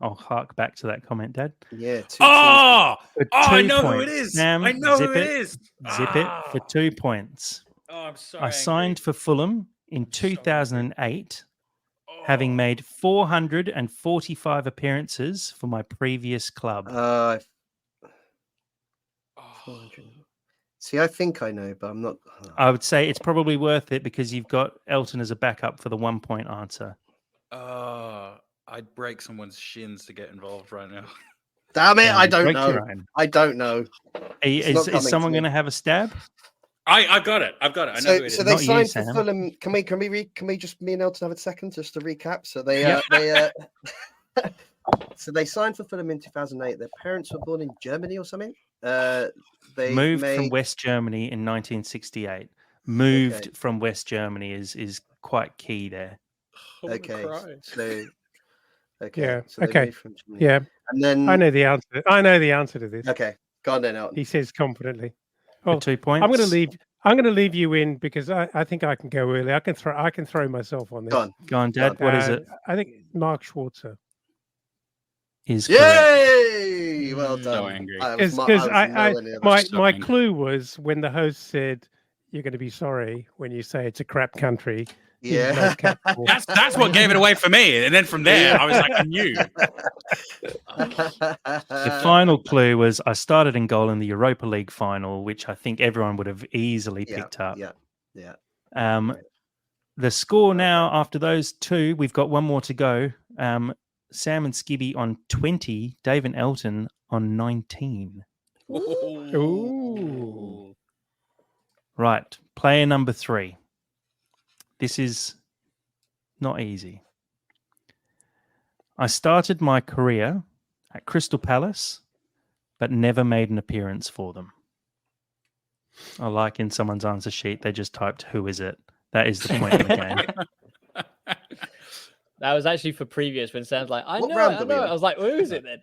I'll hark back to that comment, Dad. Yeah. I know who it is. Sam, I know zip who it is. Zip it for 2 points. Oh, I'm so I signed for Fulham in 2008, having made 445 appearances for my previous club. 400. See, I think I know, but I'm not. I would say it's probably worth it because you've got Elton as a backup for the 1 point answer. I'd break someone's shins to get involved right now. Damn it! I don't know. I don't know. Is someone going to have a stab? I got it. I've got it. I know who it is. So they Not signed you, for Fulham. Can we just me and Elton have a second just to recap? So they so they signed for Fulham in 2008. Their parents were born in Germany or something. They moved from West Germany in 1968. Moved from West Germany is quite key there. Okay. So Yeah. So they Okay. moved from Germany. Yeah. And then I know the answer. I know the answer to this. Okay. Go on then, Elton. He says confidently. For 2 points. I'm going to leave you in because I think I can go early. I can throw myself on this. Go on, Dad. What is it? I think Mark Schwarzer. Is correct. Yay! Well done. So angry. Because my clue was when the host said you're going to be sorry when you say it's a crap country. Yeah. That's what gave it away for me. And then from there, I was like, I knew. The final clue was I started in goal in the Europa League final, which I think everyone would have easily picked up. Yeah. The score now after those two, we've got one more to go. Sam and Skibby on 20, Dave and Elton on 19. Ooh. Right, player number 3. This is not easy. I started my career at Crystal Palace, but never made an appearance for them. I like in someone's answer sheet, they just typed, who is it? That is the point of the game. That was actually for previous when Sam's like, I know it. I was like, who is it then?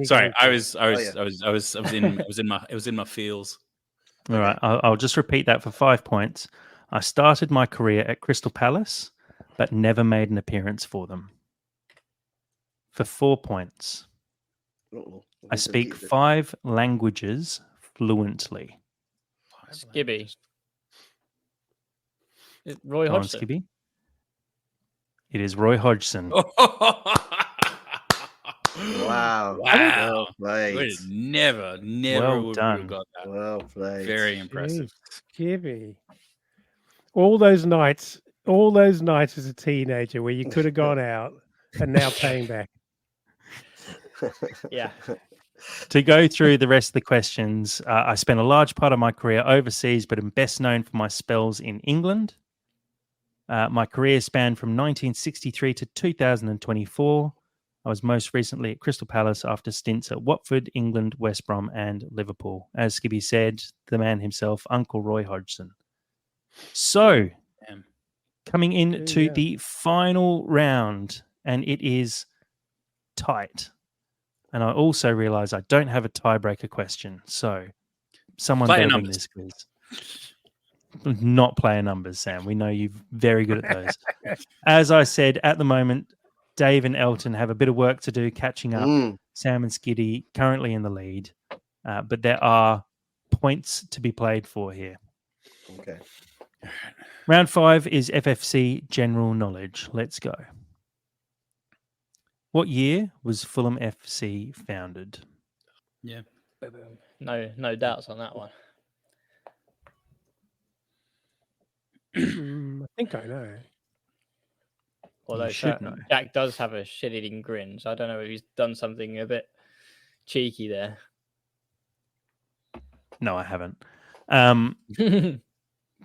Sorry, I was in my feels. All right, I'll just repeat that for 5 points. I started my career at Crystal Palace, but never made an appearance for them. For 4 points. I speak 5 languages fluently. Skibby. Roy Hodgson. Skibby. It is Roy Hodgson. Wow. Well played. Never well would done. have got that. Well played. Very impressive. Skibby. All those nights as a teenager where you could have gone out and now paying back. Yeah. To go through the rest of the questions, I spent a large part of my career overseas, but am best known for my spells in England. My career spanned from 1963 to 2024. I was most recently at Crystal Palace after stints at Watford, England, West Brom, and Liverpool. As Skibby said, the man himself, Uncle Roy Hodgson. So, coming into the final round, and it is tight. And I also realize I don't have a tiebreaker question. So, someone better win this quiz. Not player numbers, Sam. We know you're very good at those. As I said, at the moment, Dave and Elton have a bit of work to do catching up. Sam and Skiddy currently in the lead. But there are points to be played for here. Okay. Round 5 is FFC General Knowledge. Let's go. What year was Fulham FC founded? Yeah. No doubts on that one. I think I know. Although Jack does have a shit-eating grin, so I don't know if he's done something a bit cheeky there. No, I haven't.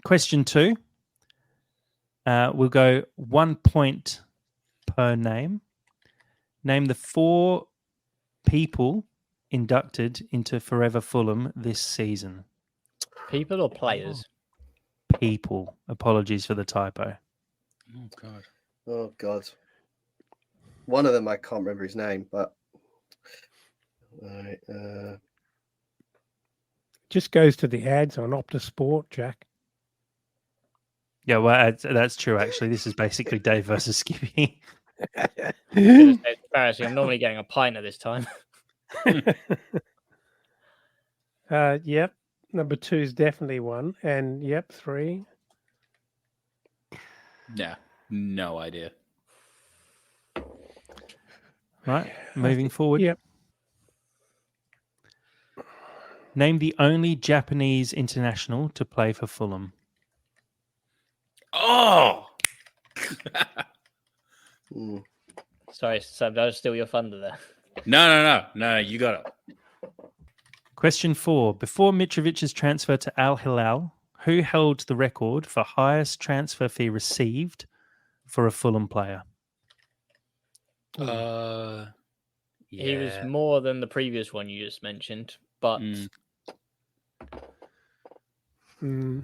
Question 2. We'll go 1 point per name. Name the 4 people inducted into Forever Fulham this season. People or players? People. Apologies for the typo. Oh, God. One of them, I can't remember his name, but... Just goes to the ads on Optus Sport, Jack. Yeah, well, that's true, actually. This is basically Dave versus Skibby. It's embarrassing. I'm normally getting a pint at this time. Yep. Number 2 is definitely 1. And, 3. Yeah, no idea. Right, moving forward. Yep. Name the only Japanese international to play for Fulham. Oh! Sorry, Sam, that was still your thunder there. No, you got it. Question 4. Before Mitrovic's transfer to Al Hilal, who held the record for highest transfer fee received for a Fulham player? He was more than the previous one you just mentioned, but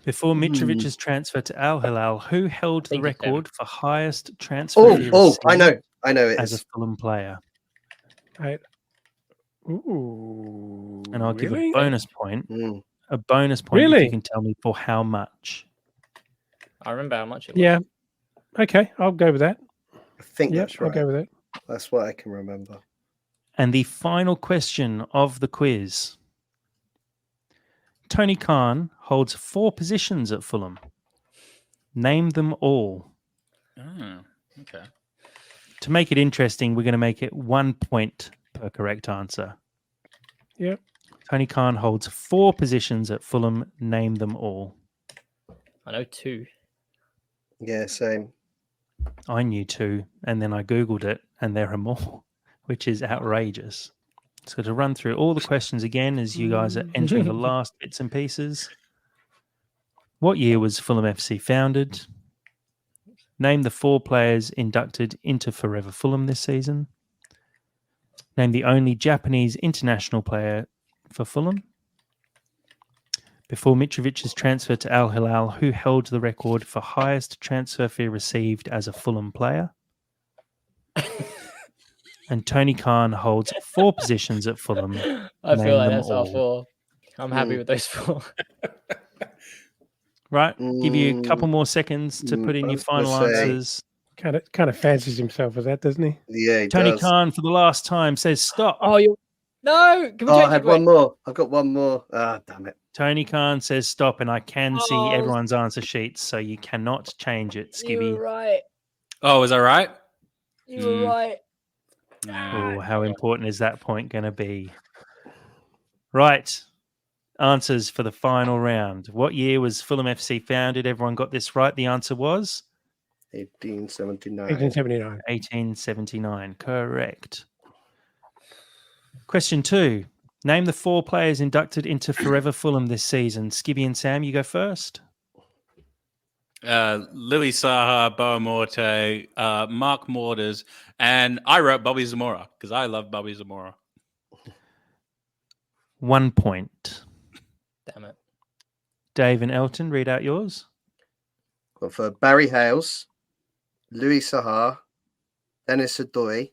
before Mitrovic's transfer to Al Hilal, who held the record for highest transfer fee received I know it as is. a Fulham player? Ooh, And I'll give really? a bonus point. A bonus point if you can tell me for how much. I remember how much it was. Yeah. Okay, I'll go with that. I think that's right. I'll go with it. That's what I can remember. And the final question of the quiz. Tony Khan holds 4 positions at Fulham. Name them all. Oh, okay. To make it interesting, we're going to make it 1 point per correct answer. Yep. Tony Khan holds 4 positions at Fulham. Name them all. I know 2. Yeah, same. I knew 2, and then I Googled it, and there are more, which is outrageous. So to run through all the questions again as you guys are entering the last bits and pieces. What year was Fulham FC founded? Name the 4 players inducted into Forever Fulham this season. Name the only Japanese international player for Fulham. Before Mitrovic's transfer to Al Hilal, who held the record for highest transfer fee received as a Fulham player? And Tony Khan holds 4 positions at Fulham. I feel like that's all. our 4. I'm happy with those 4. Right, give you a couple more seconds to put in your final answers. Kind of fancies himself as that, doesn't he? Yeah, he Tony does. Khan, for the last time, says stop. No! Can we I change had it? one more. I've got one more. Ah, damn it. Tony Khan says stop, and I can see everyone's answer sheets, so you cannot change it, Skibby. You were right. Oh, is that right? You were right. Oh, how important is that point going to be? Right. Answers for the final round. What year was Fulham FC founded? Everyone got this right. The answer was? 1879. 1879. 1879. Correct. Question 2. Name the 4 players inducted into Forever Fulham this season. Skibby and Sam, you go first. Louis Saha, Boa Morte, Mark Mortars, and I wrote Bobby Zamora because I love Bobby Zamora. 1 point. Damn it. Dave and Elton, read out yours. Got for Barry Hales, Louis Saha, Dennis Adoy,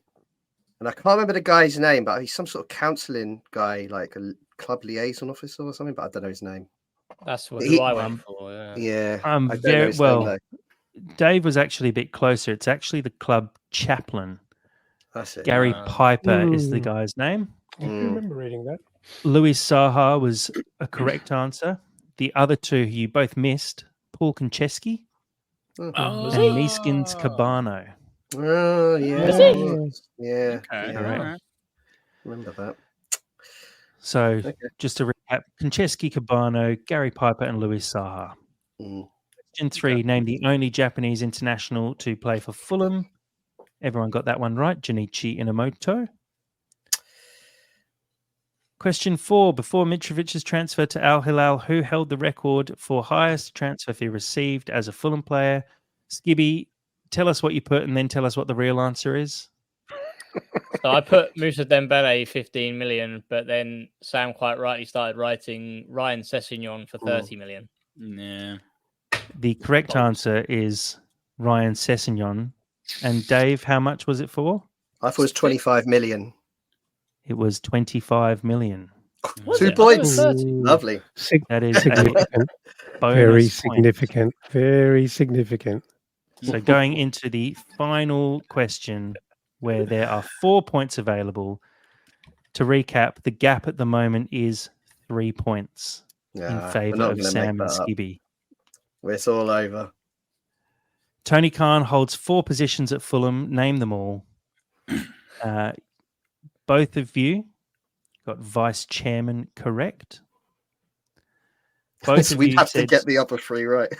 and I can't remember the guy's name, but he's some sort of counselling guy, like a club liaison officer or something, but I don't know his name. That's what I went for. Yeah. Very well. Dave was actually a bit closer. It's actually the club chaplain. That's it. Gary Piper is the guy's name. I remember reading that. Louis Saha was a correct answer. The other 2 you both missed, Paul Konchesky and Neeskins Cabano. Oh, yeah. Was he? Yeah. Okay. Yeah. All right. Remember that. So just to recap, Konchesky, Cabano, Gary Piper, and Luis Saha. Question 3, name the only Japanese international to play for Fulham. Everyone got that one right. Junichi Inamoto. Question 4, before Mitrovic's transfer to Al Hilal, who held the record for highest transfer fee received as a Fulham player? Skibby, tell us what you put and then tell us what the real answer is. So I put Moussa Dembele 15 million, but then Sam quite rightly started writing Ryan Sessegnon for 30 million. Yeah. The correct answer is Ryan Sessegnon. And Dave, how much was it for? I thought it was 25 million. It was 25 million. 2 points. Lovely. That is significant. Very significant. Very significant. So going into the final question, where there are 4 points available. To recap, the gap at the moment is 3 points in favour of Sam and Skibby. It's all over. Tony Khan holds 4 positions at Fulham. Name them all. Both of you got vice chairman correct. Both of you have to get the upper 3 right.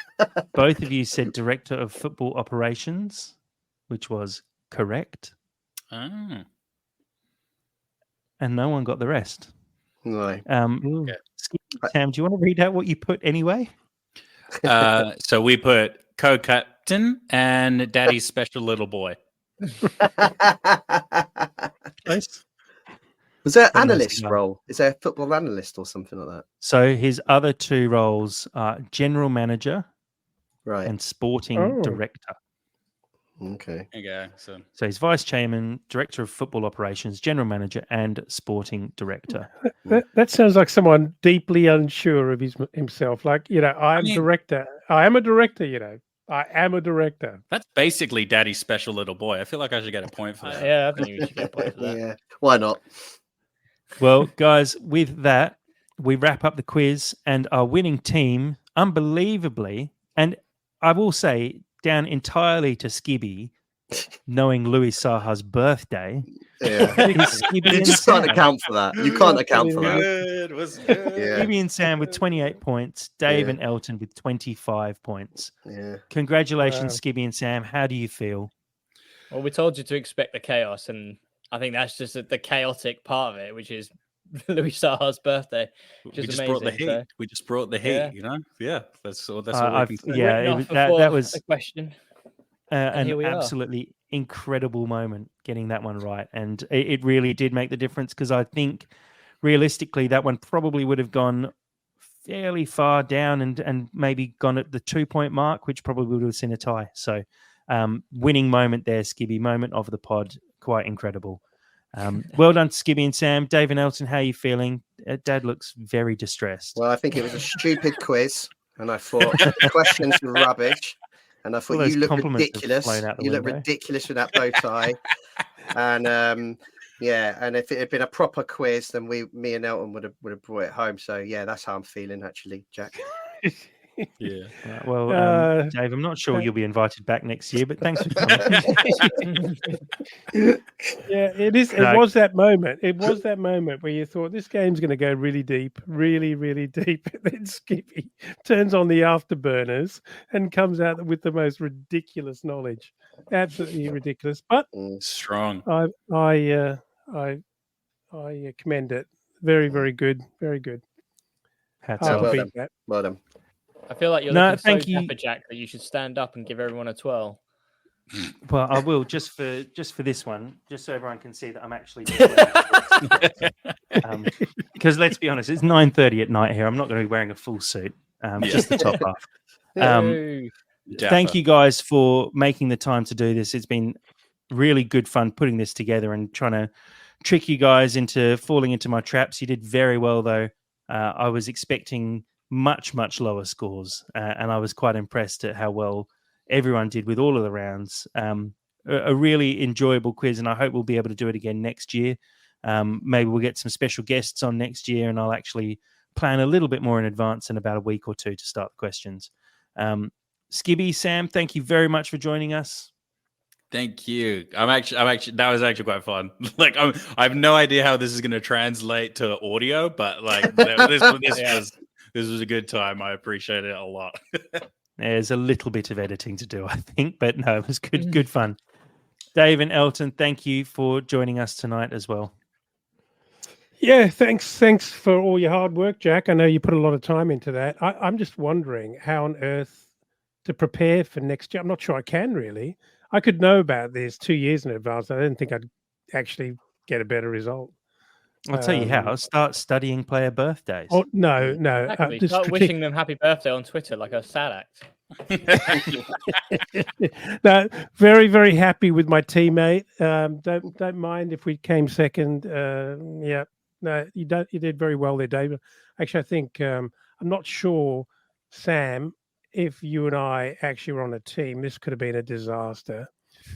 Both of you said director of football operations, which was correct. Oh. And no one got the rest. No. Sam, do you want to read out what you put anyway? So we put co-captain and daddy's special little boy. Close. Was there an analyst role? Is there a football analyst or something like that? So his other 2 roles are general manager and sporting director. Okay. Okay. So he's vice chairman, director of football operations, general manager, and sporting director. That sounds like someone deeply unsure of himself. Like, I'm director. I am a director, I am a director. That's basically daddy's special little boy. I feel like I should get a point for that. Yeah, I think you should get a point for that. Yeah. Why not? Well, guys, with that, we wrap up the quiz, and our winning team, unbelievably, and I will say, down entirely to Skibby, knowing Luis Saha's birthday. Yeah. You just can't account for that. You can't account for that. It was good. Yeah. Skibby and Sam with 28 points, Dave and Elton with 25 points. Yeah. Congratulations, Skibby and Sam. How do you feel? Well, we told you to expect the chaos, and I think that's just the chaotic part of it, which is Luis Saha's birthday. We just brought the heat. So. We just brought the heat, Yeah, that's all we can say. Yeah, that was a question. An absolutely incredible moment getting that one right. And it really did make the difference, because I think realistically that one probably would have gone fairly far down and maybe gone at the 2-point mark, which probably would have seen a tie. So winning moment there, Skibby, moment of the pod. Quite incredible. Well done, Skibby and Sam. Dave and Elton, how are you feeling? Dad looks very distressed. Well, I think it was a stupid quiz, and I thought the questions were rubbish. And I thought you look ridiculous. You look ridiculous with that bow tie. And and if it had been a proper quiz, then me and Elton would have brought it home. So yeah, that's how I'm feeling actually, Jack. Yeah. Well, Dave, I'm not sure you'll be invited back next year, but thanks for coming. Yeah, it is. It was that moment. It was that moment where you thought this game's going to go really deep, really, really deep. And then Skibby turns on the afterburners and comes out with the most ridiculous knowledge. Absolutely ridiculous, but strong. I commend it. Very, very good. Very good. Hats off. Well done. I feel like you're looking so dapper, Jack, that you should stand up and give everyone a 12. Well, I will just for this one, just so everyone can see that I'm actually. Because let's be honest, it's 9:30 at night here. I'm not going to be wearing a full suit, just the top half. Thank you guys for making the time to do this. It's been really good fun putting this together and trying to trick you guys into falling into my traps. You did very well, though. I was expecting much lower scores, and I was quite impressed at how well everyone did with all of the rounds. A really enjoyable quiz, and I hope we'll be able to do it again next year. Maybe we'll get some special guests on next year, and I'll actually plan a little bit more in advance in about a week or two to start the questions. Skibby, Sam, thank you very much for joining us. Thank you. I'm actually. That was actually quite fun. Like, I have no idea how this is going to translate to audio, but like, this was a good time. I appreciate it a lot. There's a little bit of editing to do, I think, but no, it was good fun. Dave and Elton, thank you for joining us tonight as well. Yeah, thanks for all your hard work, Jack. I know you put a lot of time into that. I'm just wondering how on earth to prepare for next year. I'm not sure I can really. I could know about this 2 years in advance. I didn't think I'd actually get a better result. I'll tell you how. Start studying player birthdays. Oh no! Exactly. Start wishing them happy birthday on Twitter like a sad act. No, very, very happy with my teammate. Don't mind if we came second. Yeah, no, you did very well there, David. Actually, I think I'm not sure, Sam, if you and I actually were on a team, this could have been a disaster.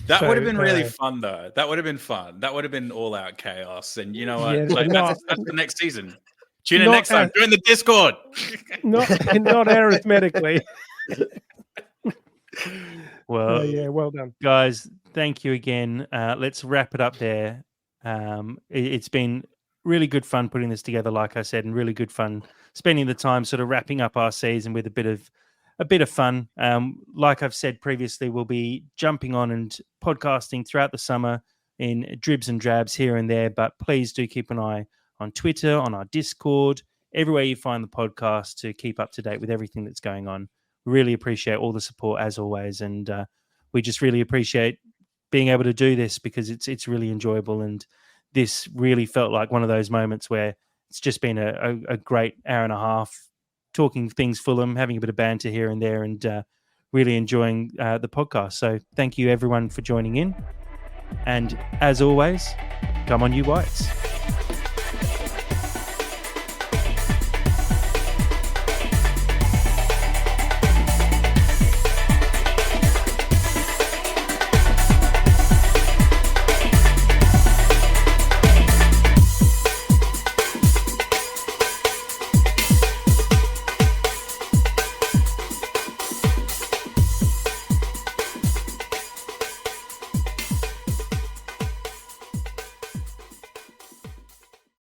That would have been really fun, though. That would have been fun. That would have been all-out chaos. And you know what? Yeah, that's the next season. Tune in next time. Join the Discord. Not arithmetically. Well, yeah, well done, guys. Thank you again. Let's wrap it up there. It's been really good fun putting this together, like I said, and really good fun spending the time sort of wrapping up our season with a bit of fun. Like I've said previously, we'll be jumping on and podcasting throughout the summer in dribs and drabs here and there, but please do keep an eye on Twitter, on our Discord, everywhere you find the podcast to keep up to date with everything that's going on. Really appreciate all the support as always, and we just really appreciate being able to do this because it's really enjoyable, and this really felt like one of those moments where it's just been a great hour and a half talking things Fulham, having a bit of banter here and there, and really enjoying the podcast. So thank you everyone for joining in, and as always, come on you Whites.